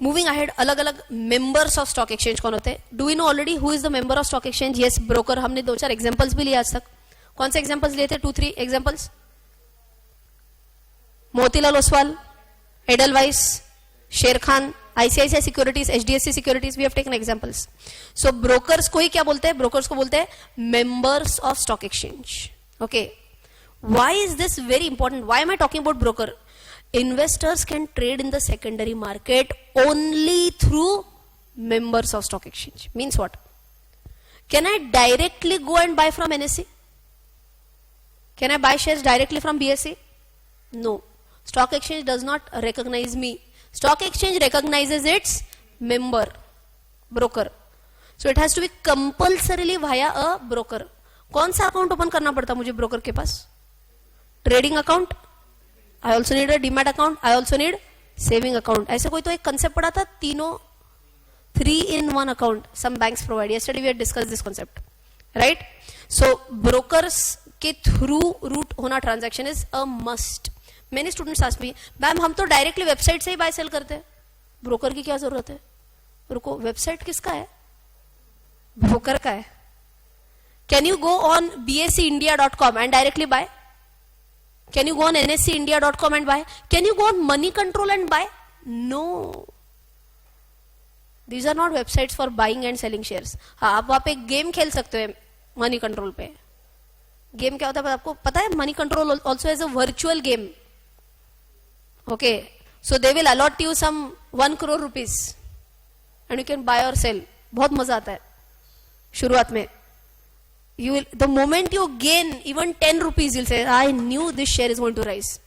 moving ahead. अलग अलग मेंबर्स ऑफ स्टॉक एक्सचेंज कौन होते हैं? Do you know already who is the member of stock exchange? Yes, broker. हमने 2-4 एग्जांपल्स भी लिए आज तक. कौन से एग्जांपल्स लिए थे? 2-3 examples. Motilal Oswal, Edelweiss, Sharekhan, ICICI securities, HDFC securities, we have taken examples. So brokers को ही क्या बोलते हैं? ब्रोकर्स को बोलते हैं members of stock exchange. Okay, why is this very important? Why am I talking about broker? Investors can trade in the secondary market only through members of stock exchange. Means what? Can I directly go and buy from NSE? Can I buy shares directly from BSE? No. Stock exchange does not recognize me. Stock exchange recognizes its member, broker. So it has to be compulsorily via a broker. कौन सा account open करना पड़ता मुझे broker के पास? Trading account. I also need a demat account. I also need saving account. ऐसे कोई तो एक कंसेप्ट पढ़ा था, तीनों 3-in-1 account. Some banks provide. Yesterday we had discussed this concept, right? So brokers के through route होना transaction is a must. Many students ask me, ma'am हम तो डायरेक्टली वेबसाइट से ही बाय सेल करते हैं, ब्रोकर की क्या जरूरत है? रुको, वेबसाइट किसका है? ब्रोकर का है. Can you go on bscindia.com and directly buy? Can you go on nscindia.com and buy? Can you go on Money Control and buy? No. These are not websites for buying and selling shares. हाँ, आप वहाँ पे game खेल सकते हो money control पे. Game क्या होता है आपको पता है? Moneycontrol also as a virtual game. Okay, so they will allot you some 1 crore rupees and you can buy or sell. बहुत मजा आता है शुरुआत में. You will, the moment you gain even 10 rupees, you'll say, I knew this share is going to rise.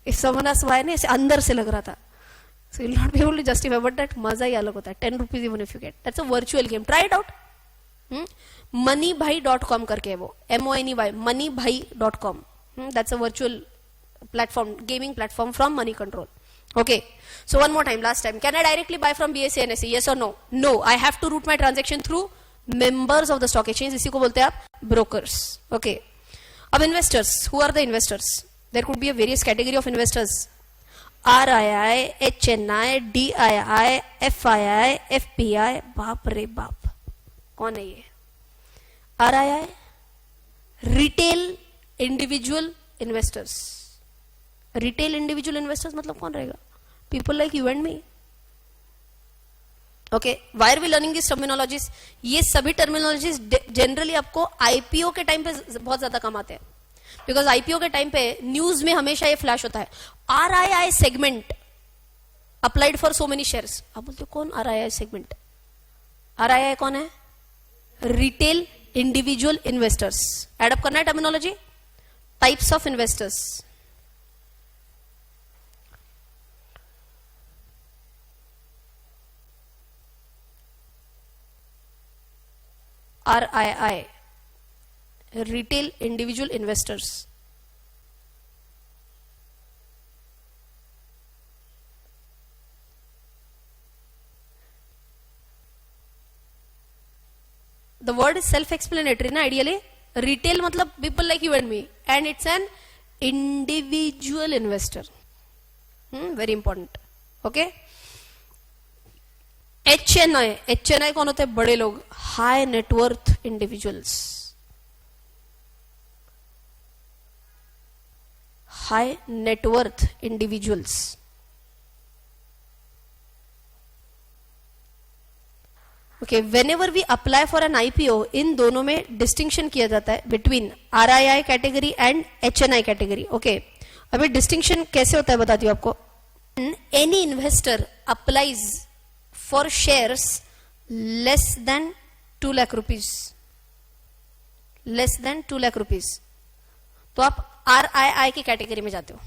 If someone has buy, ऐसे अंदर से लग रहा था. So you'll not be able to justify, but that मजा ही अलग होता है. 10 rupees even if you get. That's a virtual game. Try it out. Moneybhai.com करके है वो. MONEY, moneybhai.com. That's a virtual platform, gaming platform from Money Control. Okay. So one more time, last time. Can I directly buy from BSE NSE? Yes or no? No. I have to route my transaction through members of the stock exchange. इसी को बोलते हैं आप brokers. Okay. अब investors. Who are the investors? There could be a various category of investors. RII, HNI, DII, FII, FPI. बाप रे बाप. कौन है ये? RII, retail individual investors. Retail individual investors मतलब कौन रहेगा? People like you and me. Okay, why are we learning these terminologies? ये सभी terminologies generally आपको IPO के टाइम पे बहुत ज्यादा काम आते हैं. Because IPO के टाइम पे न्यूज में हमेशा ये फ्लैश होता है. RII segment applied for so many shares. आप बोलते हो कौन RII segment? RII कौन है? Retail individual investors. Add up करना है terminology. Types of investors. RII, retail individual investors. The word is self-explanatory, na ideally. Retail matlab people like you and me, and it's an individual investor. Very important. Okay. HNI कौन होते हैं? बड़े लोग, high net worth individuals. High net worth individuals. Okay, whenever we apply for an IPO, इन दोनों में distinction किया जाता है between RII category and HNI category. Okay, अभी डिस्टिंक्शन कैसे होता है बताती हूँ आपको. Any investor applies for shares less than 2 lakh rupees, less than 2 lakh rupees, तो आप RII की कैटेगरी में जाते हो.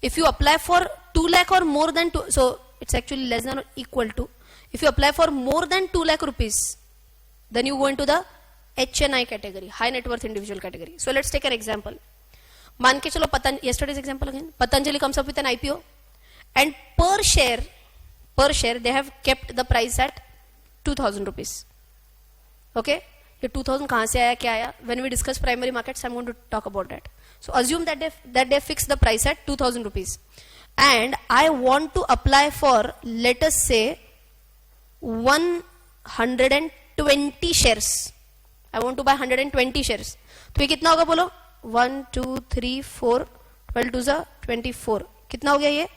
If you apply for 2 lakh or more than 2, so it's actually less than or equal to. If you apply for more than 2 lakh rupees, then you go into the HNI category, high net worth individual category. So let's take an example. मान के चलो yesterday's example again. Patanjali comes up with an IPO, and per share they have kept the price at 2000 rupees. Okay, ये 2000 कहाँ से आया, क्या आया? When we discuss primary markets, I'm going to talk about that. So assume that they fix the price at 2000 rupees, and I want to apply for, let us say, 120 shares. I want to buy 120 shares. तो ये कितना होगा बोलो? 1 2 3 4 12 2 24. कितना हो गया ये?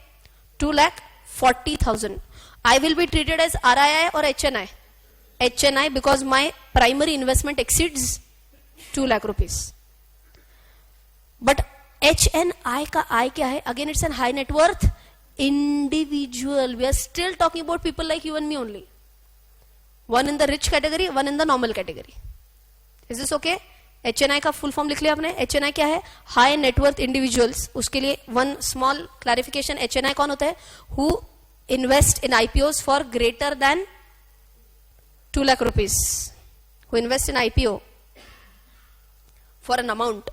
2,40,000. I will be treated as RII or HNI? HNI, because my primary investment exceeds 2 lakh rupees. But HNI का I क्या है? Again, it's a high net worth individual. We are still talking about people like you and me only. One in the rich category, one in the normal category. Is this okay? HNI का full form लिख लिया आपने. HNI क्या है? High net worth individuals. उसके लिए one small clarification. HNI कौन होता है? Who invest in IPOs for greater than 2 lakh rupees. Who invest in IPO for an amount.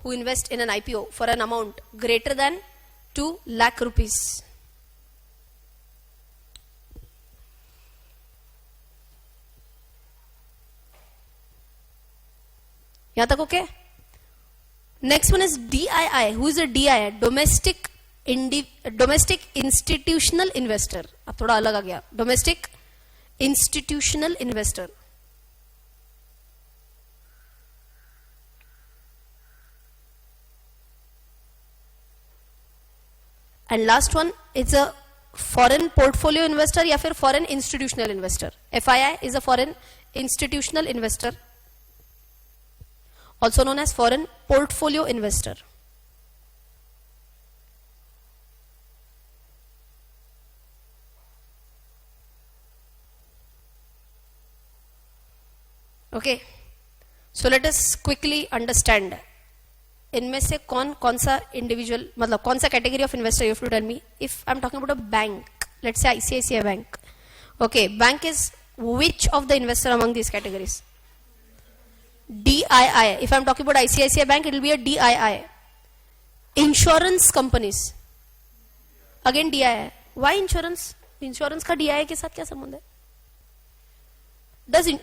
Who invest in an IPO for an amount greater than 2 lakh rupees. यहाँ तक okay? Next one is DII. Who is a DII? Domestic institutional investor. अब थोड़ा अलग आ गया. Domestic institutional investor. And last one is a foreign portfolio investor या फिर foreign institutional investor. FII is a foreign institutional investor, also known as foreign portfolio investor. Okay, so let us quickly understand इनमें से कौन सा individual, मतलब कौन सा category of investor. You have to tell me. If I am talking about a bank, let's say ICICI bank. Okay, bank is which of the investor among these categories? DII. If I'm talking about ICICI Bank, it will be a DII. Insurance companies, again DII. Why insurance? Insurance का DII के साथ क्या संबंध है?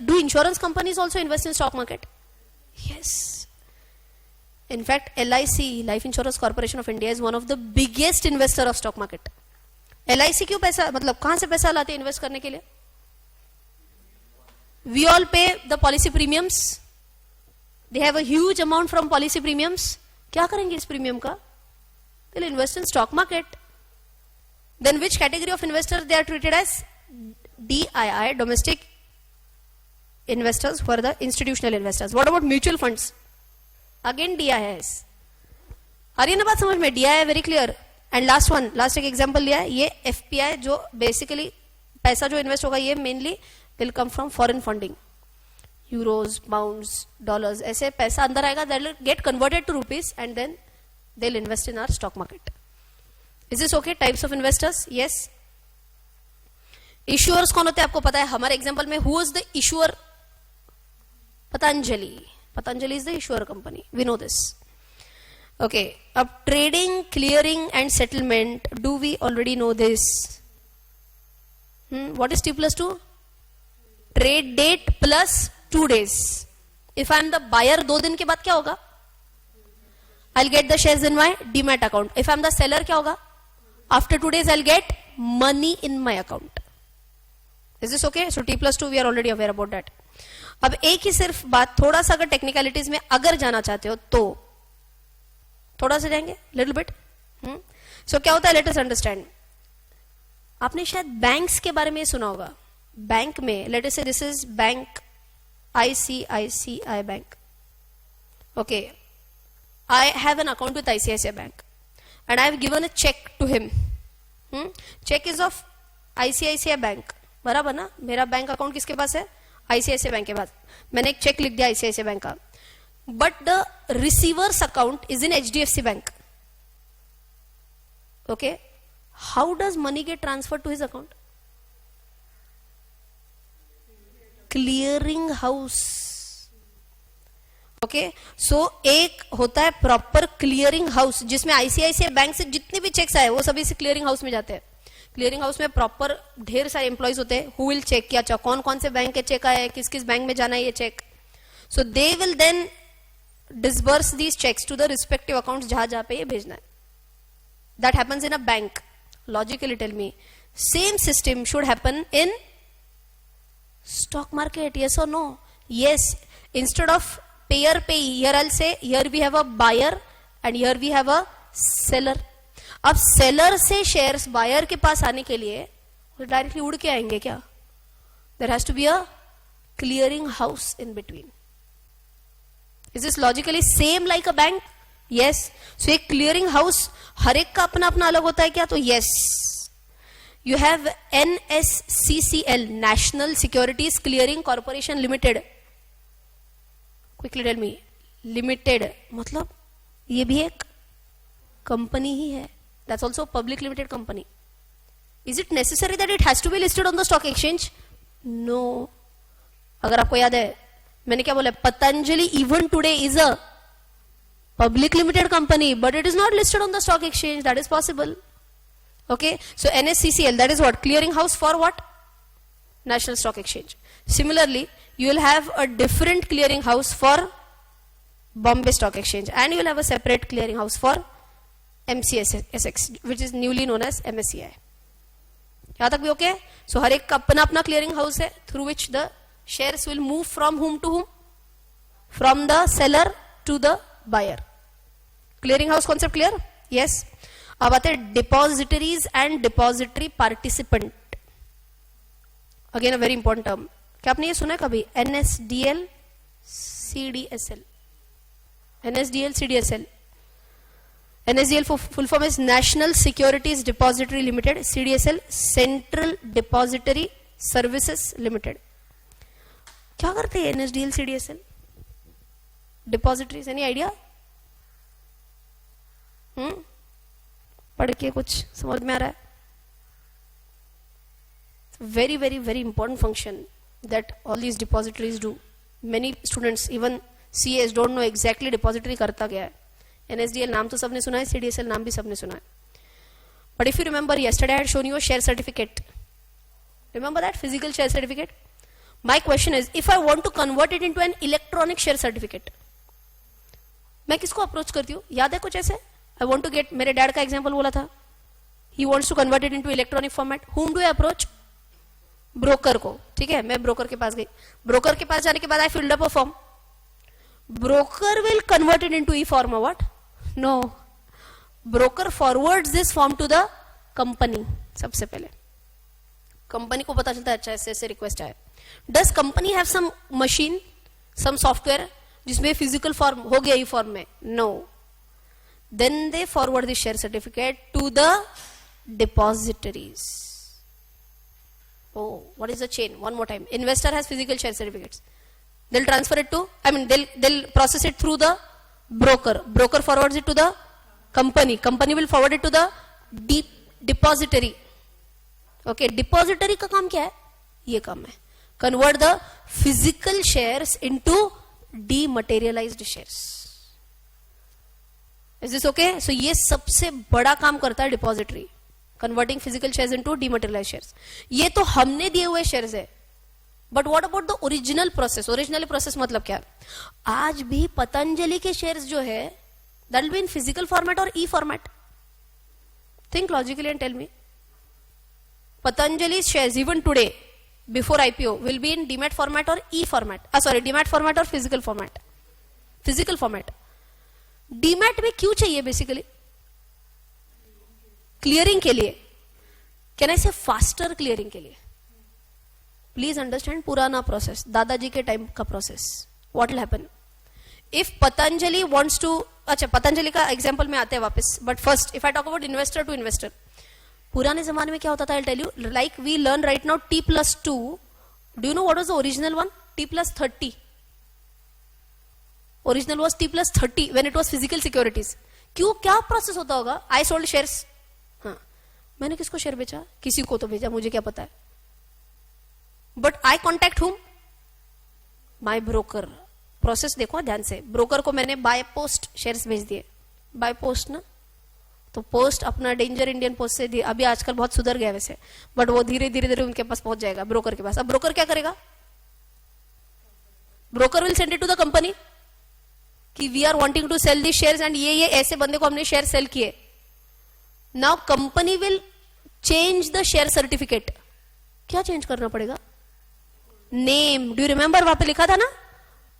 Do insurance companies also invest in stock market? Yes. In fact, LIC, Life Insurance Corporation of India, is one of the biggest investor of stock market. LIC क्यों पैसा, मतलब कहां से पैसा लाते हैं इन्वेस्ट करने के लिए? We all pay the policy premiums. They have a huge amount from policy premiums. क्या करेंगे इस प्रीमियम का? They'll invest in stock market. Then which category of investors they are treated as? DII, domestic investors, for the institutional investors. What about mutual funds? Again DIIs. आ रही है ना बात समझ में? DII very clear. And last one, last एक example लिया है, ये FPI जो basically पैसा जो इन्वेस्ट होगा ये mainly will come from foreign funding. Euros, pounds, dollars, ऐसे पैसा अंदर आएगा, that will get converted to rupees and then they'll invest in our stock market. Is this okay? Types of investors? Yes. Issuers कौन होते हैं आपको पता है? हमारे एग्जाम्पल में who is the issuer? Patanjali. Patanjali is the issuer company. We know this. Okay. अब trading, clearing and settlement. Do we already know this? What is T+2? Trade date plus 2 days. If I am the buyer, 2 दिन के बाद क्या होगा? I'll get the shares in my demat account. If I am the seller, क्या होगा? After 2 days, I'll get money in my account. Is this okay? So T+2, we are already aware about that. अब एक ही सिर्फ बात, थोड़ा सा अगर technicalities में अगर जाना चाहते हो तो थोड़ा सा जाएंगे, लिटिल बिट. सो क्या होता है, लेट अस अंडरस्टैंड. आपने शायद बैंक्स के बारे में सुना होगा. बैंक में लेट अस से this is bank ICICI bank. Okay, I have an account with ICICI Bank and I have given a check to him. Check is of ICICI Bank. बराबर ना? मेरा बैंक अकाउंट किसके पास है? ICICI bank के पास. मैंने एक check लिख दिया ICICI बैंक का. But the receiver's account is in HDFC Bank. Okay. How does money get transferred to his account? Clearing house. Okay, so एक होता है प्रॉपर क्लियरिंग हाउस जिसमें ICICI बैंक से जितने भी चेक्स आए वो सभी से क्लियरिंग हाउस में जाते हैं. क्लियरिंग हाउस में प्रॉपर ढेर सारे एम्प्लॉइज होते हैं हु विल चेक किया अच्छा कौन कौन से बैंक के चेक आए, किस किस बैंक में जाना है ये cheque. So they will then disburse these cheques to the respective accounts जहां जहां पे ये भेजना है. That happens in a bank. Logically tell me, same system should happen in stock market, yes or no? Yes. Instead of payer payee, here I'll say here we have a buyer and here we have a seller. अब seller से shares buyer के पास आने के लिए वो directly उड़ के आएंगे क्या? There has to be a clearing house in between. Is this logically same like a bank? Yes. So एक clearing house हर एक का अपना अपना अलग होता है क्या? तो yes. You have NSCCL, National Securities Clearing Corporation Limited. Quickly tell me, limited मतलब ये भी एक कंपनी ही है. That's also a public limited company. Is it necessary that it has to be listed on the stock exchange? No. अगर आपको याद है मैंने क्या बोला, Patanjali even today is a public limited company, but it is not listed on the stock exchange. That is possible. Okay, so NSCCL, that is what? Clearing house for what? National Stock Exchange. Similarly, you will have a different clearing house for Bombay Stock Exchange and you will have a separate clearing house for MCSX, which is newly known as MSCI. यहाँ तक भी okay? So हर एक का अपना अपना clearing house है through which the shares will move from whom to whom? From the seller to the buyer. Clearing house concept clear? Yes. अब आते हैं depositories and depository participant. Again a very important term. क्या आपने ये सुना है कभी? NSDL CDSL. NSDL CDSL. NSDL full form is national securities depository limited. CDSL central depository services limited. क्या करते हैं NSDL CDSL? Depositories. Any idea? पढ़ के कुछ समझ में आ रहा है? Very, very, very important function that all these depositories do. Many students, even CAs, don't know exactly depository करता क्या है. NSDL नाम तो सबने सुना है, CDSL नाम भी सबने सुना है. But if you remember, yesterday I had shown you a share certificate. Remember that physical share certificate? My question is, if I want to convert it into an electronic share certificate, मैं किसको approach करती हूँ? याद है कुछ ऐसे? I want to get, मेरे dad का एग्जाम्पल बोला था, he wants to convert it into electronic format. Whom do I approach? Broker को. ठीक है, मैं ब्रोकर के पास गई. ब्रोकर के पास जाने के बाद I filled up a form. Broker will convert it into e form और what? No, broker forwards this form to the company. सबसे पहले कंपनी को पता चलता है अच्छा ऐसे ऐसे रिक्वेस्ट आए. Does company have some machine, some software जिसमें फिजिकल फॉर्म हो गया ई फॉर्म में? No. Then they forward this share certificate to the depositories. Oh, what is the chain? One more time. Investor has physical share certificates. They'll transfer it to, they'll process it through the broker. Broker forwards it to the company. Company will forward it to the depository. Okay, depository का काम क्या है? ये काम है. Convert the physical shares into dematerialized shares. Is this okay? So ये सबसे बड़ा काम करता है depository. Converting physical shares into dematerialized shares. ये तो हमने दिए हुए शेयर्स है. But what about the original process? Original process मतलब क्या? आज भी पतंजलि के शेयर्स जो है that will be in physical format और e format. Think logically and tell me. Patanjali shares even today before IPO will be in demat format और e format. Sorry, demat format और physical format. Physical format. Demat में क्यों चाहिए? Basically clearing के लिए. Can I से faster clearing के लिए. प्लीज अंडरस्टैंड पुराना प्रोसेस, दादाजी के टाइम का process. What will happen if Patanjali wants to. अच्छा, पतंजलि का एग्जांपल में आते हैं वापस. But first if I talk about investor to investor. पुराने जमाने में क्या होता था? I tell you. Like we learn right now T+2. Do you know what was the original one? T+30. Original was T+30 when it was physical securities. क्यों? क्या process होता होगा? I sold shares. हाँ, मैंने किसको शेयर बेचा? किसी को तो भेजा, मुझे क्या पता है. बट आई कॉन्टैक्ट हुम? My broker. प्रोसेस देखो ध्यान से. ब्रोकर को मैंने बाय पोस्ट शेयर्स भेज दिए. बाय पोस्ट ना, तो पोस्ट अपना डेंजर इंडियन पोस्ट से दिए. अभी आजकल बहुत सुधर गया वैसे, बट वो धीरे धीरे धीरे उनके पास पहुंच जाएगा, ब्रोकर के पास. अब ब्रोकर क्या करेगा? Broker will send it to the company कि we are wanting to sell this shares and ये ऐसे बंदे को हमने शेयर सेल किए. Now company will change the share certificate. क्या चेंज करना पड़ेगा? नेम. डू यू रिमेंबर वहां पे लिखा था ना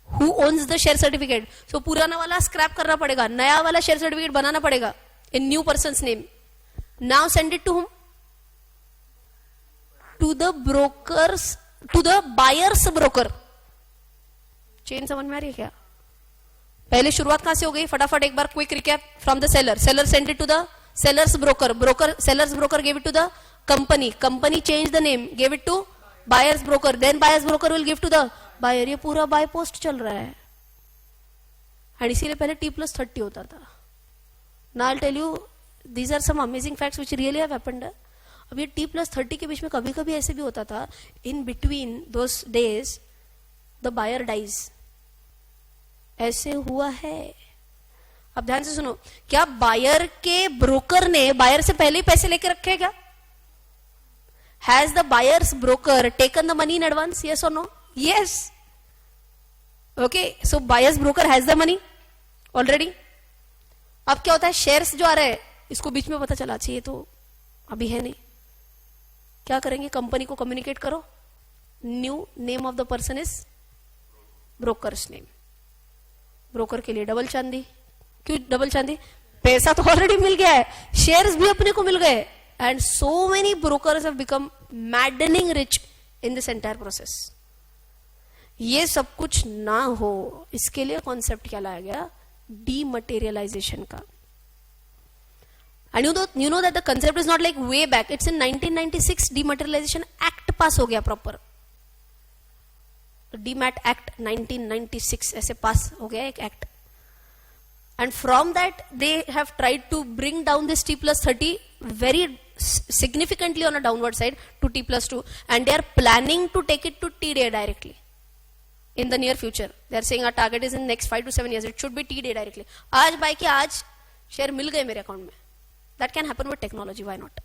who owns the share certificate. So पुराना वाला स्क्रैप करना पड़ेगा, नया वाला शेयर सर्टिफिकेट बनाना पड़ेगा in new person's name. Now send it to whom? To the brokers, to the buyer's broker. Chain समझ में आ रही है क्या? पहले शुरुआत कहां से हो गई? फटाफट एक बार quick recap. From the seller. Seller send it to the seller's broker. Seller's broker gave it to the company. Company changed the name, gave it to buyer's broker. Then buyer's broker will give to the buyer. ये पूरा by post चल रहा है. और इसीलिए पहले T+30 होता था. Now I'll tell you, these are some amazing facts which really have happened. अब ये T+30 के बीच में कभी कभी ऐसे भी होता था. In between those days, the buyer dies. ऐसे हुआ है. अब ध्यान से सुनो. क्या बायर के ब्रोकर ने बायर से पहले ही पैसे लेके रखे हैं क्या? Has the buyer's broker taken the money in advance? Yes और no? Yes. Okay, so buyer's broker has the money already. अब क्या होता है? शेयर्स जो आ रहे हैं इसको बीच में पता चला अच्छा ये तो अभी है नहीं. क्या करेंगे? कंपनी को कम्युनिकेट करो. New name of the person is brokers name. Broker के लिए डबल चांदी. क्यों डबल चांदी? पैसा तो ऑलरेडी मिल गया है, शेयर्स भी अपने को मिल गए, and so many brokers have become maddening rich in this entire process. ये सब कुछ ना हो, इसके लिए कॉन्सेप्ट क्या लाया गया? डीमटेरियलाइजेशन का. And you know that the concept is not like way back. It's in 1996 dematerialisation act पास हो गया प्रॉपर. डीमैट एक्ट 1996 ऐसे पास हो गया एक act. And from that they have tried to bring down this T+30 very significantly on a downward side to T+2, and they are planning to take it to T-day directly in the near future. They are saying our target is in next 5 to 7 years it should be T-day directly. आज bye के आज share मिल गए मेरे account में. That can happen with technology, why not?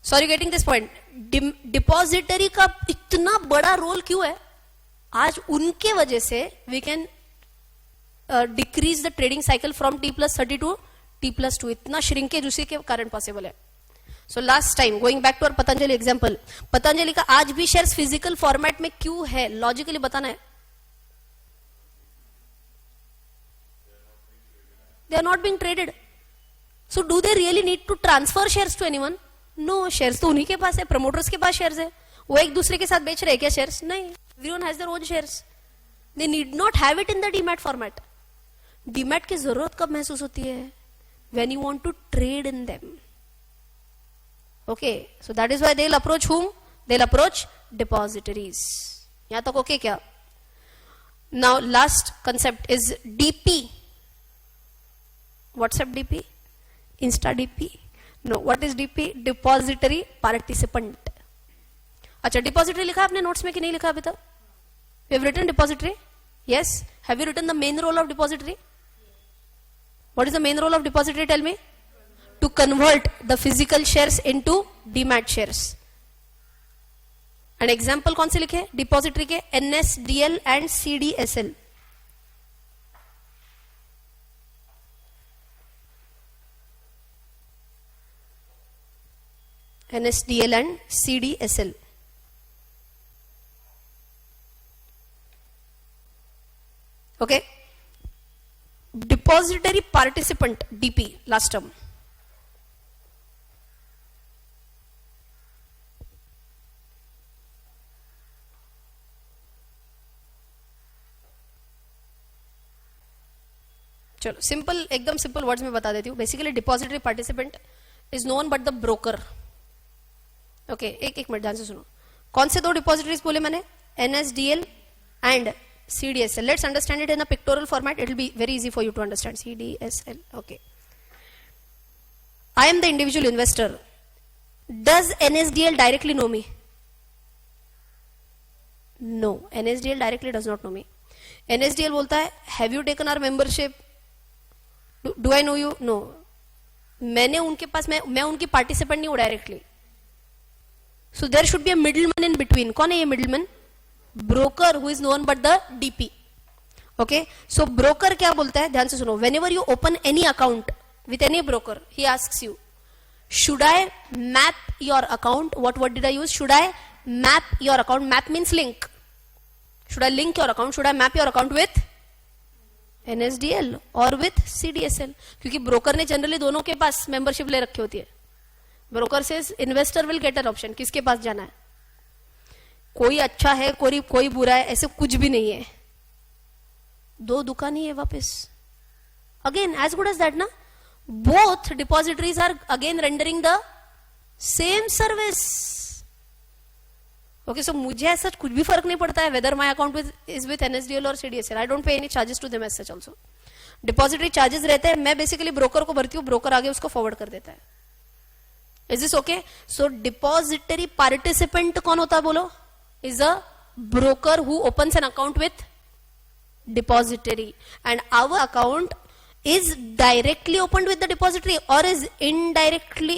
Sorry, getting this point. Depository का इतना बड़ा role क्यों है? आज उनके वजह से we can decrease the trading cycle from T+30 to T+2. इतना श्रिंकेज उसी के कारण पॉसिबल है. So last time going back to our Patanjali example, Patanjali का आज भी शेयर्स फिजिकल फॉर्मेट में क्यों है? लॉजिकली बताना है. They are not being traded. So do they really need to transfer shares to anyone? No. Shares तो उन्हीं के पास है, प्रमोटर्स के पास शेयर्स है. वो एक दूसरे के साथ बेच रहे हैं क्या शेयर्स? नहीं. Everyone has their own shares. They need not have it in the demat format. Demat की जरूरत कब महसूस होती है? when you want to trade in them. Okay, so that is why they'll approach whom? They'll approach depositories. yahan tak okay kya? Now last concept is DP. WhatsApp DP? Insta DP? No. What is DP? Depository participant. अच्छा, depository लिखा आपने notes में कि नहीं लिखा अभी तक? You have written depository? Yes. Have you written the main role of depository? What is the main role of depository? Tell me. To convert the physical shares into demat shares. An example कौन से लिखे? Depository के NSDL and CDSL. NSDL and CDSL. Okay. Depository participant DP last term. चलो simple, एकदम simple words में बता देती हूँ. Basically depository participant is known but the broker. Okay, एक मिनट ध्यान से सुनो. कौन से दो डिपॉजिटरीज बोले मैंने? NSDL and CDSL. Let's understand it in a pictorial format. It will be very easy for you to understand. CDSL. Okay. I am the individual investor. Does NSDL directly know me? No. NSDL directly does not know me. NSDL बोलता है, have you taken our membership? Do I know you? No. मैंने उनके पास, मैं उनकी participant नहीं हूँ directly. So there should be a middleman in between. कौन है ये middleman? Broker who is known but the DP. Okay, so broker क्या बोलता है? ध्यान से सुनो. Whenever you open any account with any broker, he asks you, should I map your account? What word did I use? Should I map your account? Map means link. Should I link your account? Should I map your account with NSDL or with CDSL? क्योंकि broker ने generally दोनों के पास membership ले रखी होती है. Broker says investor will get an option. किसके पास जाना है? कोई अच्छा है, कोई बुरा है, ऐसे कुछ भी नहीं है. दो दुकान ही है वापस. Again as good as that ना. Both depositories are again rendering the same service. Okay, so मुझे ऐसा कुछ भी फर्क नहीं पड़ता है whether my account is with NSDL और CDSL. I don't pay any charges to them as such also. Depository charges रहते हैं, मैं बेसिकली ब्रोकर को भरती हूँ, ब्रोकर आगे उसको फॉरवर्ड कर देता है. Is this okay? So depository participant कौन होता है बोलो? Is a broker who opens an account with depository, and our account is directly opened with the depository or is indirectly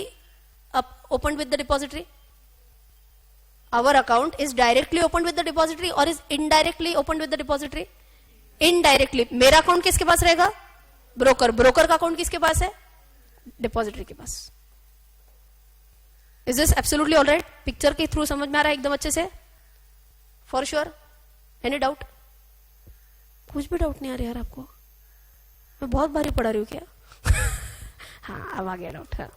opened with the depository? Our account is directly opened with the depository or is indirectly opened with the depository? Indirectly. मेरा account किसके पास रहेगा? Broker. Broker का account किसके पास है? Depository के पास. Is this absolutely all right? Picture के through समझ में आ रहा है एकदम अच्छे से? For sure? Any doubt? कुछ भी डाउट नहीं आ रहा यार आपको? मैं बहुत भारी पढ़ा रही हूँ क्या? हाँ, अब आ गया डाउट. हाँ.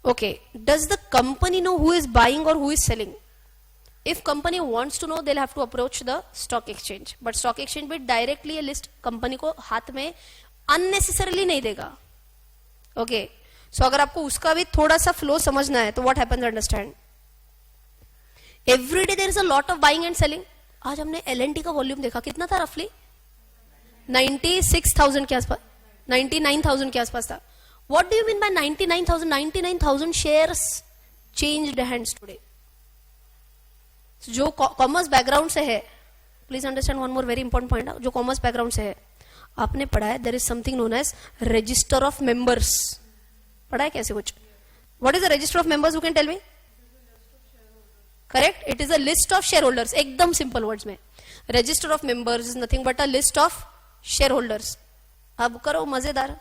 Okay, does the company know who is buying or who is selling? If company wants to know, they'll have to approach the stock exchange. But stock exchange भी directly a list company को हाथ में unnecessarily नहीं देगा. Okay, so अगर आपको उसका भी थोड़ा सा flow समझना है, तो what happens understand? Every day there is a lot of buying and selling. आज हमने L&T का वॉल्यूम देखा, कितना था रफली? 96,000 के आसपास, 99,000 के आसपास था. What do you mean by 99,000? 99,000 shares changed hands today. जो कॉमर्स बैकग्राउंड से है, please understand one more very important point. जो कॉमर्स बैकग्राउंड से है, आपने पढ़ा है there is something known as register of members. पढ़ा है कैसे कुछ? What is the register of members? You can tell me. Correct, it is a list of share holders. एकदम सिंपल वर्ड्स में, register of members is nothing but a list of share holders. अब करो मजेदार,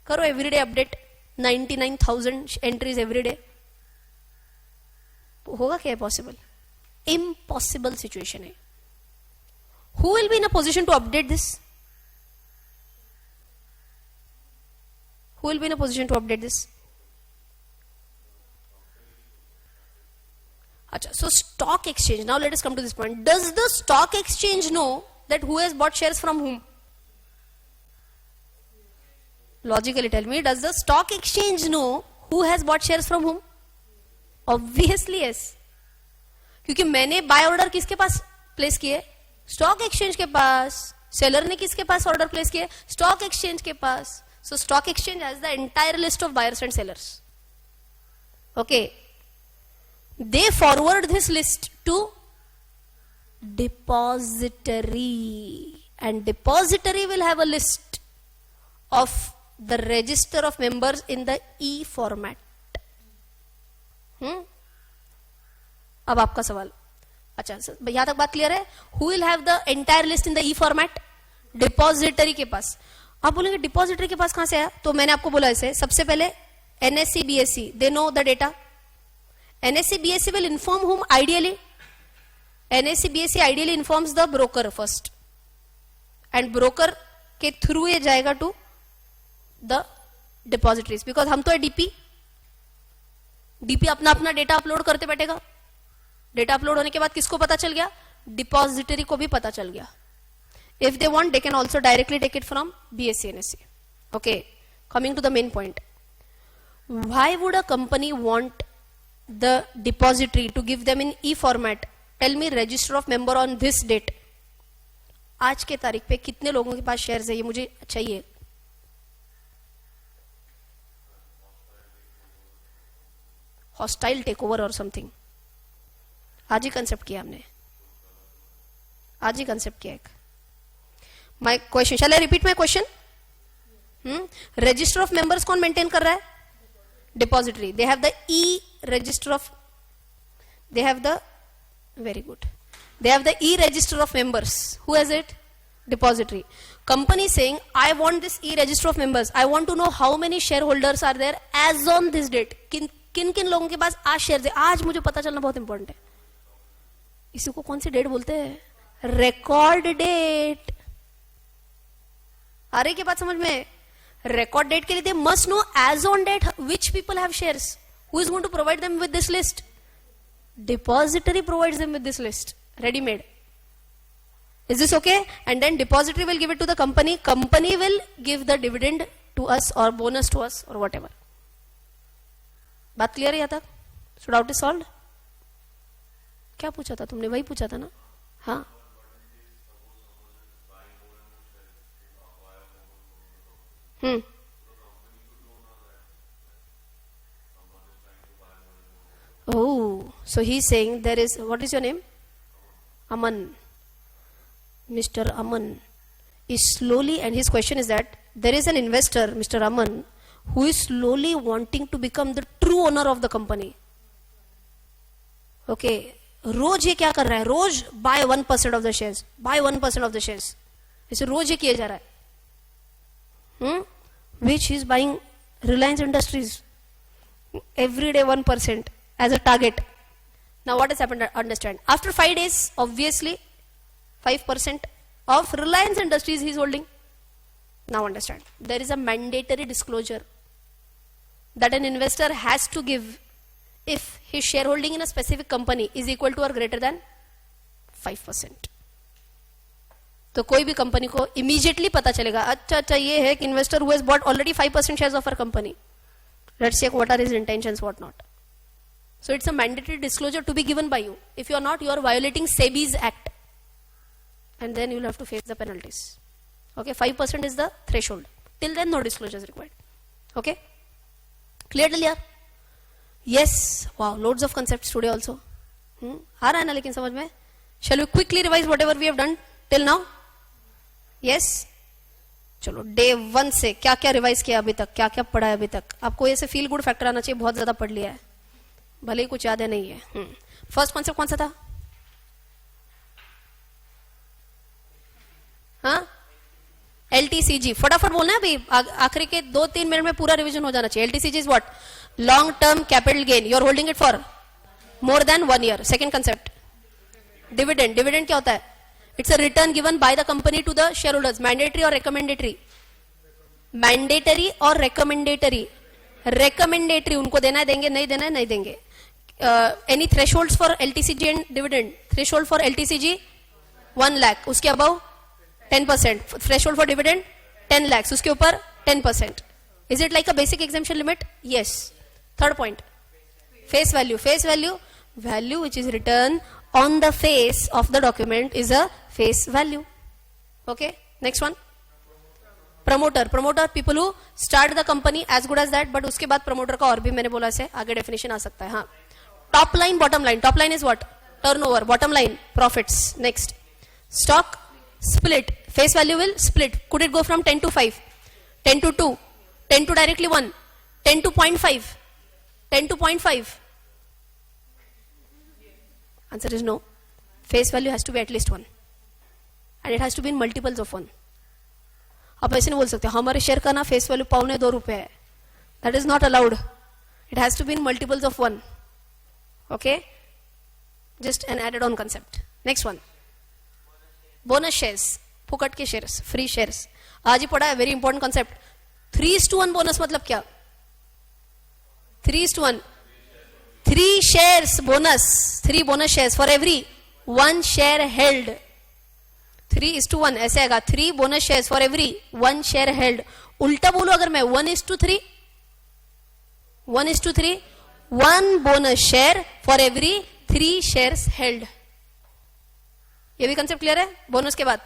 करो everyday update. 99,000 entries everyday. होगा क्या possible? Impossible situation है. Who will be in a position to update this? Who will be in a position to update this? अच्छा, so stock exchange. Now let us come to this point. Does the stock exchange know that who has bought shares from whom? Logically tell me, does the stock exchange know who has bought shares from whom? Obviously yes. क्योंकि मैंने buy order किसके पास place किए? Stock exchange के पास. Seller ने किसके पास ऑर्डर प्लेस किए? स्टॉक एक्सचेंज के पास. So stock exchange has the entire list of buyers and sellers. Okay, they forward this list to depository, and depository will have a list of the register of members in the E format. अब आपका सवाल. अच्छा, यहां तक बात clear है? Who will have the entire list in the E format? Depository के पास. आप बोलेंगे डिपॉजिटरी के पास कहां से आया? तो मैंने आपको बोला ऐसे, सबसे पहले NSE BSE, they know the data. NSE BSE will inform whom? Ideally NSE BSE ideally informs the broker first, and broker के थ्रू ये जाएगा टू द डिपॉजिटरीज. बिकॉज हम तो है डीपी अपना अपना डेटा अपलोड करते बैठेगा. डेटा अपलोड होने के बाद किसको पता चल गया? डिपॉजिटरी को भी पता चल गया. If they want they can also directly take it from BSE NSE. Okay, coming to the main point. Why would a company want the depository to give them in E format? Tell me, register of member on this date. आज के तारीख पे कितने लोगों के पास shares है, ये मुझे चाहिए. हॉस्टाइल टेक ओवर और समथिंग. आज ही कंसेप्ट किया हमने, आज ही कंसेप्ट किया एक. My question, shall I repeat my question? Register of members कौन मेंटेन कर रहा है? Depository. They have the e register of, they have the, very good, they have the E register of members. Who has it? Depository. Company saying, I want this E register of members. I want to know how many shareholders are there as on this date. किन किन लोगों के पास आज share है, आज मुझे पता चलना बहुत इंपॉर्टेंट है. इसी को कौन सी डेट बोलते हैं? Record date. आ रही के बात समझ में? रिकॉर्ड डेट के लिए they must know as on date which people have shares. Who is going to provide them with this list? Depository provides them with this list, ready made. Is this okay? And then depository will give it to the company. Company will give the dividend to us or bonus to us or whatever. बात clear है यहाँ तक? So doubt is solved. क्या पूछा था तुमने? वही पूछा था ना? हाँ. Oh, so he's saying there is, what is your name? Aman. Mr. Aman is slowly, and his question is that there is an investor, Mr. Aman, who is slowly wanting to become the true owner of the company. Okay, रोज ये क्या कर रहा है? रोज buy 1% of the shares, buy 1% of the shares. इसे रोज ये किया जा रहा है. Which is buying Reliance Industries every day 1%. As a target. Now what has happened? Understand. After 5 days, obviously 5% of Reliance Industries he is holding. Now understand, there is a mandatory disclosure that an investor has to give if his shareholding in a specific company is equal to or greater than 5%. तो कोई भी company को immediately पता चलेगा, अच्छा ये है कि investor who has bought already 5% shares of our company, let's check what are his intentions, what not. So it's a mandatory disclosure to be given by you. If you are not, you are violating SEBI's act, and then you will have to face the penalties. Okay, 5% is the threshold. Till then, no disclosure is required. Okay, clear till here? Yes. Wow, loads of concepts today also. आ रहा है ना लेकिन समझ में? Shall we quickly revise whatever we have done till now? Yes. चलो day 1 से क्या क्या रिवाइज किया अभी तक, क्या क्या पढ़ा है अभी तक. आपको ऐसे फील गुड फैक्टर आना चाहिए, बहुत ज्यादा पढ़ लिया है, भले ही कुछ याद है नहीं है. फर्स्ट कॉन्सेप्ट कौन सा था? हाँ, LTCG. फटाफट बोलना है अभी, आखिरी के 2-3 मिनट में पूरा रिवीजन हो जाना चाहिए. LTCG is what? Long term capital gain. You are holding it for more than 1 year. Second concept dividend. Dividend क्या होता है? It's a return given by the company to the share holders. Mandatory or recommendatory? Mandatory or recommendatory. Recommendatory उनको देना है, देंगे, नहीं देना है, नहीं देंगे. Any thresholds for LTCG and dividend? Threshold for LTCG 1 lakh, उसके above 10%. Threshold for dividend 10 lakhs, उसके ऊपर 10%. Is it like a basic exemption limit? Yes. Third point, face value. Face value, value which is written on the face of the document is a face value. Okay, next one. Promoter. Promoter people who start the company as good as that, but उसके बाद promoter का और भी मैंने बोला से आगे definition आ सकता है. हाँ, top line, bottom line. Top line is what? Turnover. Bottom line, profits. Next, stock split. Face value will split. Could it go from 10 to 5, 10 to 2, 10 to directly 1, 10 to 0.5, 10 to 0.5? Answer is no. Face value has to be at least 1, and it has to be in multiples of 1. आप ऐसे नहीं बोल सकते हमारे share का ना face value ₹2.25 है. That is not allowed. It has to be in multiples of 1. Okay, just an added on concept. Next one, bonus shares. फुकट के शेयर्स, फ्री शेयर्स. आज ही पढ़ा है, वेरी इंपॉर्टेंट कंसेप्ट. 3:1 बोनस मतलब क्या? 3:1. 3 shares bonus. 3 bonus shares for every 1 share held. 3:1 ऐसे आएगा. 3 bonus shares for every 1 share held. उल्टा बोलो अगर मैं 1:3, 1:3, 1 bonus share for every 3 shares held. ये भी कंसेप्ट क्लियर है? बोनस के बाद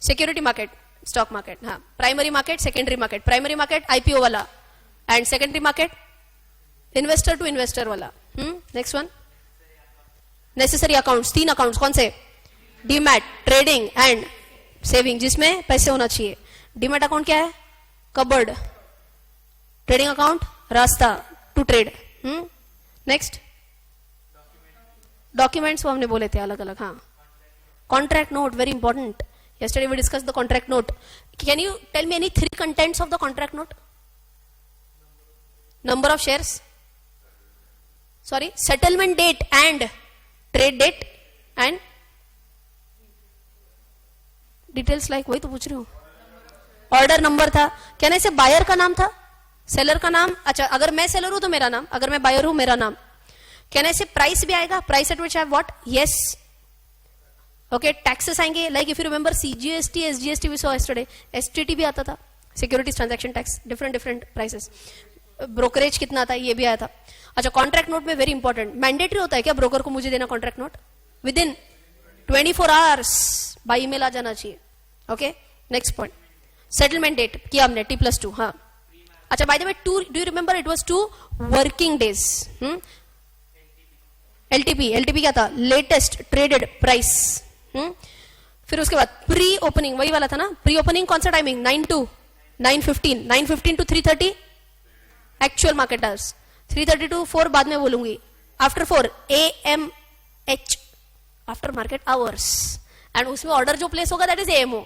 सिक्योरिटी मार्केट, स्टॉक मार्केट. हाँ, primary market, secondary market. Primary market IPO वाला, and secondary market investor to investor वाला. Next one, necessary accounts. 3 accounts कौन से? डीमैट, ट्रेडिंग एंड सेविंग, जिसमें पैसे होना चाहिए. डीमैट अकाउंट क्या है? कबर्ड. ट्रेडिंग अकाउंट रास्ता टू ट्रेड. नेक्स्ट, डॉक्यूमेंट्स वो हमने बोले थे अलग अलग. हाँ, contract note, very important. yesterday we discussed the contract note. Can you tell me any 3 contents of the contract note? Number of shares, sorry, settlement date and trade date, and details like वही तो पूछ रही हूँ. Order number था. कहने से buyer का नाम था, सेलर का नाम. अच्छा, अगर मैं सेलर हूं तो मेरा नाम, अगर मैं बायर हूं मेरा नाम. कहने से प्राइस भी आएगा, price at which I have what. Yes. Okay, taxes आएंगे. Like if you remember CGST, SGST we saw yesterday. STT भी आता था, securities transaction tax, different prices. Brokerage कितना आता है ये भी आया था. अच्छा, कॉन्ट्रैक्ट नोट में वेरी इंपॉर्टेंट, मैंडेटरी होता है क्या ब्रोकर को मुझे देना contract note? Within 24 hours by email आ जाना चाहिए. Okay, next point, settlement date किया हमने T+2. हाँ, अच्छा, by the way, do you remember it was 2 working days. LTP क्या था? Latest traded price. फिर उसके बाद प्री ओपनिंग, वही वाला था ना. प्री ओपनिंग कौन सा timing? 9 to 9:15, 9:15 to 3:30 actual market hours. 3:30 to 4 बाद में बोलूंगी. After 4 AMH, after market hours. And उसमें ऑर्डर जो प्लेस होगा दैट इज AMO.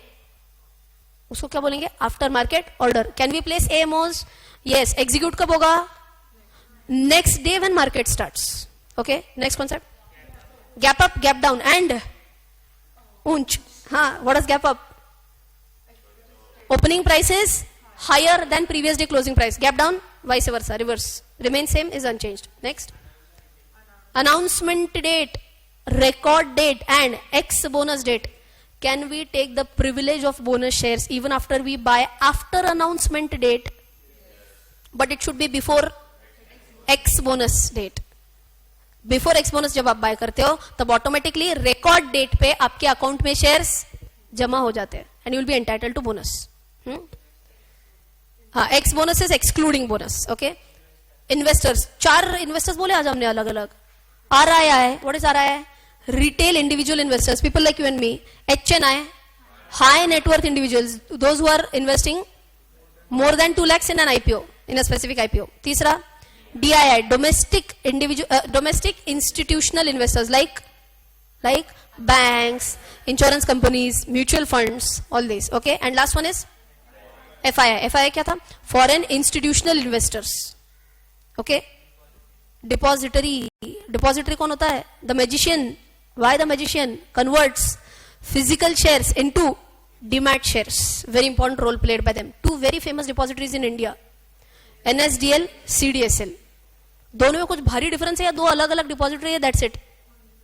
उसको क्या बोलेंगे? After market order. Can we place AMOs? Yes. Execute कब होगा? Next day when market starts. Okay, next concept, gap up, gap down and ऊंच. हाँ, what is gap up? Opening price is higher than previous day closing price. Gap down, vice versa, reverse. Remain same, is unchanged. Next. Announcement date, record date and ex bonus date. Can we take the privilege of bonus shares even after we buy after announcement date? But it should be before ex bonus date. Before x bonus जब आप bye करते हो तब automatically record date पे आपके account में shares जमा हो जाते हैं and you will be entitled to bonus. हाँ, ex bonus is excluding bonus. Okay, investors, 4 investors बोले आज हमने अलग अलग. R I I, what is R I I? Retail individual investors, people like you and me. H N I, high net worth individuals, those who are investing more than 2 lakhs in an IPO, in a specific IPO. तीसरा DII, domestic institutional investors like banks, insurance companies, mutual funds, all these. Okay, and last one is FII. FII क्या था? Foreign institutional investors. Okay, depository कौन होता है? The magician. Why the magician converts physical shares into demat shares? Very important role played by them. 2 very famous depositories in India. NSDL, CDSL. दोनों में कुछ भारी difference है या 2 अलग अलग डिपॉजिटरी है? That's it.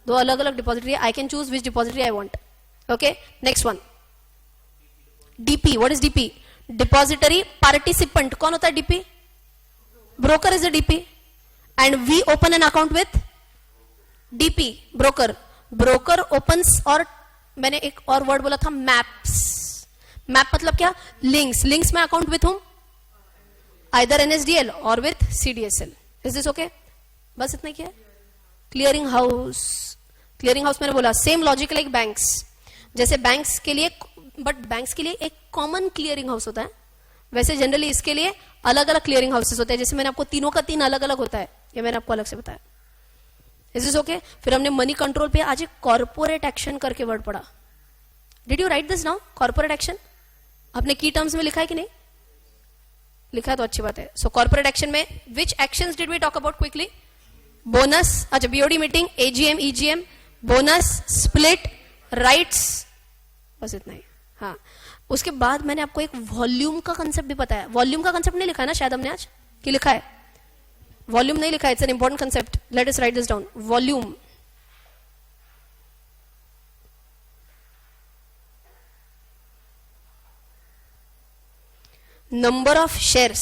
2 अलग अलग डिपॉजिटरी है. I can choose which depository I want. Okay, next one, DP. What is DP? Depository participant. कौन होता है DP? Broker is the DP and we open an account with DP. Broker opens, और मैंने एक और word बोला था, maps. Map मतलब क्या? लिंक्स में account with whom? either NSDL or with CDSL. Is this okay? बस इतना किया. क्लियरिंग हाउस मैंने बोला सेम लॉजिक लाइक बैंक्स. जैसे बैंक्स के लिए, बट बैंक्स के लिए एक कॉमन क्लियरिंग हाउस होता है, वैसे जनरली इसके लिए अलग अलग क्लियरिंग हाउसेस होते हैं. जैसे मैंने आपको तीनों का 3 अलग अलग होता है, ये मैंने आपको अलग से बताया. Is this okay? फिर हमने मनी कंट्रोल पे आज एक कॉर्पोरेट एक्शन करके वर्ड पढ़ा. Did you right this now? Corporate action आपने की टर्म्स में लिखा है कि नहीं? लिखा है तो अच्छी बात है. सो कॉर्पोरेट एक्शन में which actions did we talk about quickly? Bonus, अच्छा BOD meeting, AGM, EGM, bonus, split, rights, बस इतना ही. हाँ, उसके बाद मैंने आपको एक वॉल्यूम का कंसेप्ट भी बताया. वॉल्यूम का कंसेप्ट नहीं लिखा है ना शायद हमने आज, कि लिखा है? वॉल्यूम नहीं लिखा है. It's an important concept. Let us right this down. Volume, number of shares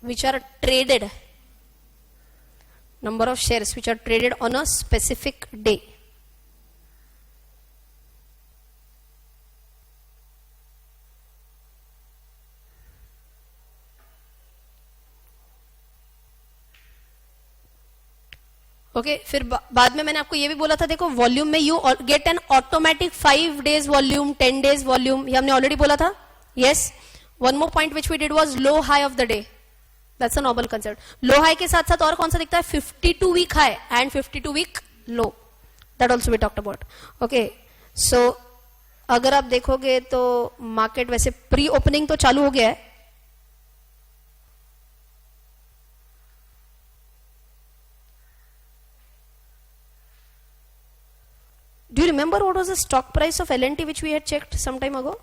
which are traded, number of shares which are traded on a specific day. Okay, फिर बाद में मैंने आपको ये भी बोला था, देखो वॉल्यूम में you get an automatic 5 days volume, 10 days volume, ये हमने ऑलरेडी बोला था. Yes, one more point which we did was low high of the day. That's a normal concept. Low high के साथ साथ और कौन सा दिखता है? 52 week high and 52 week low. That also we talked about. Okay, so अगर आप देखोगे तो मार्केट वैसे प्री ओपनिंग तो चालू हो गया है. Do you remember what was the stock price of L&T which we had checked some time ago?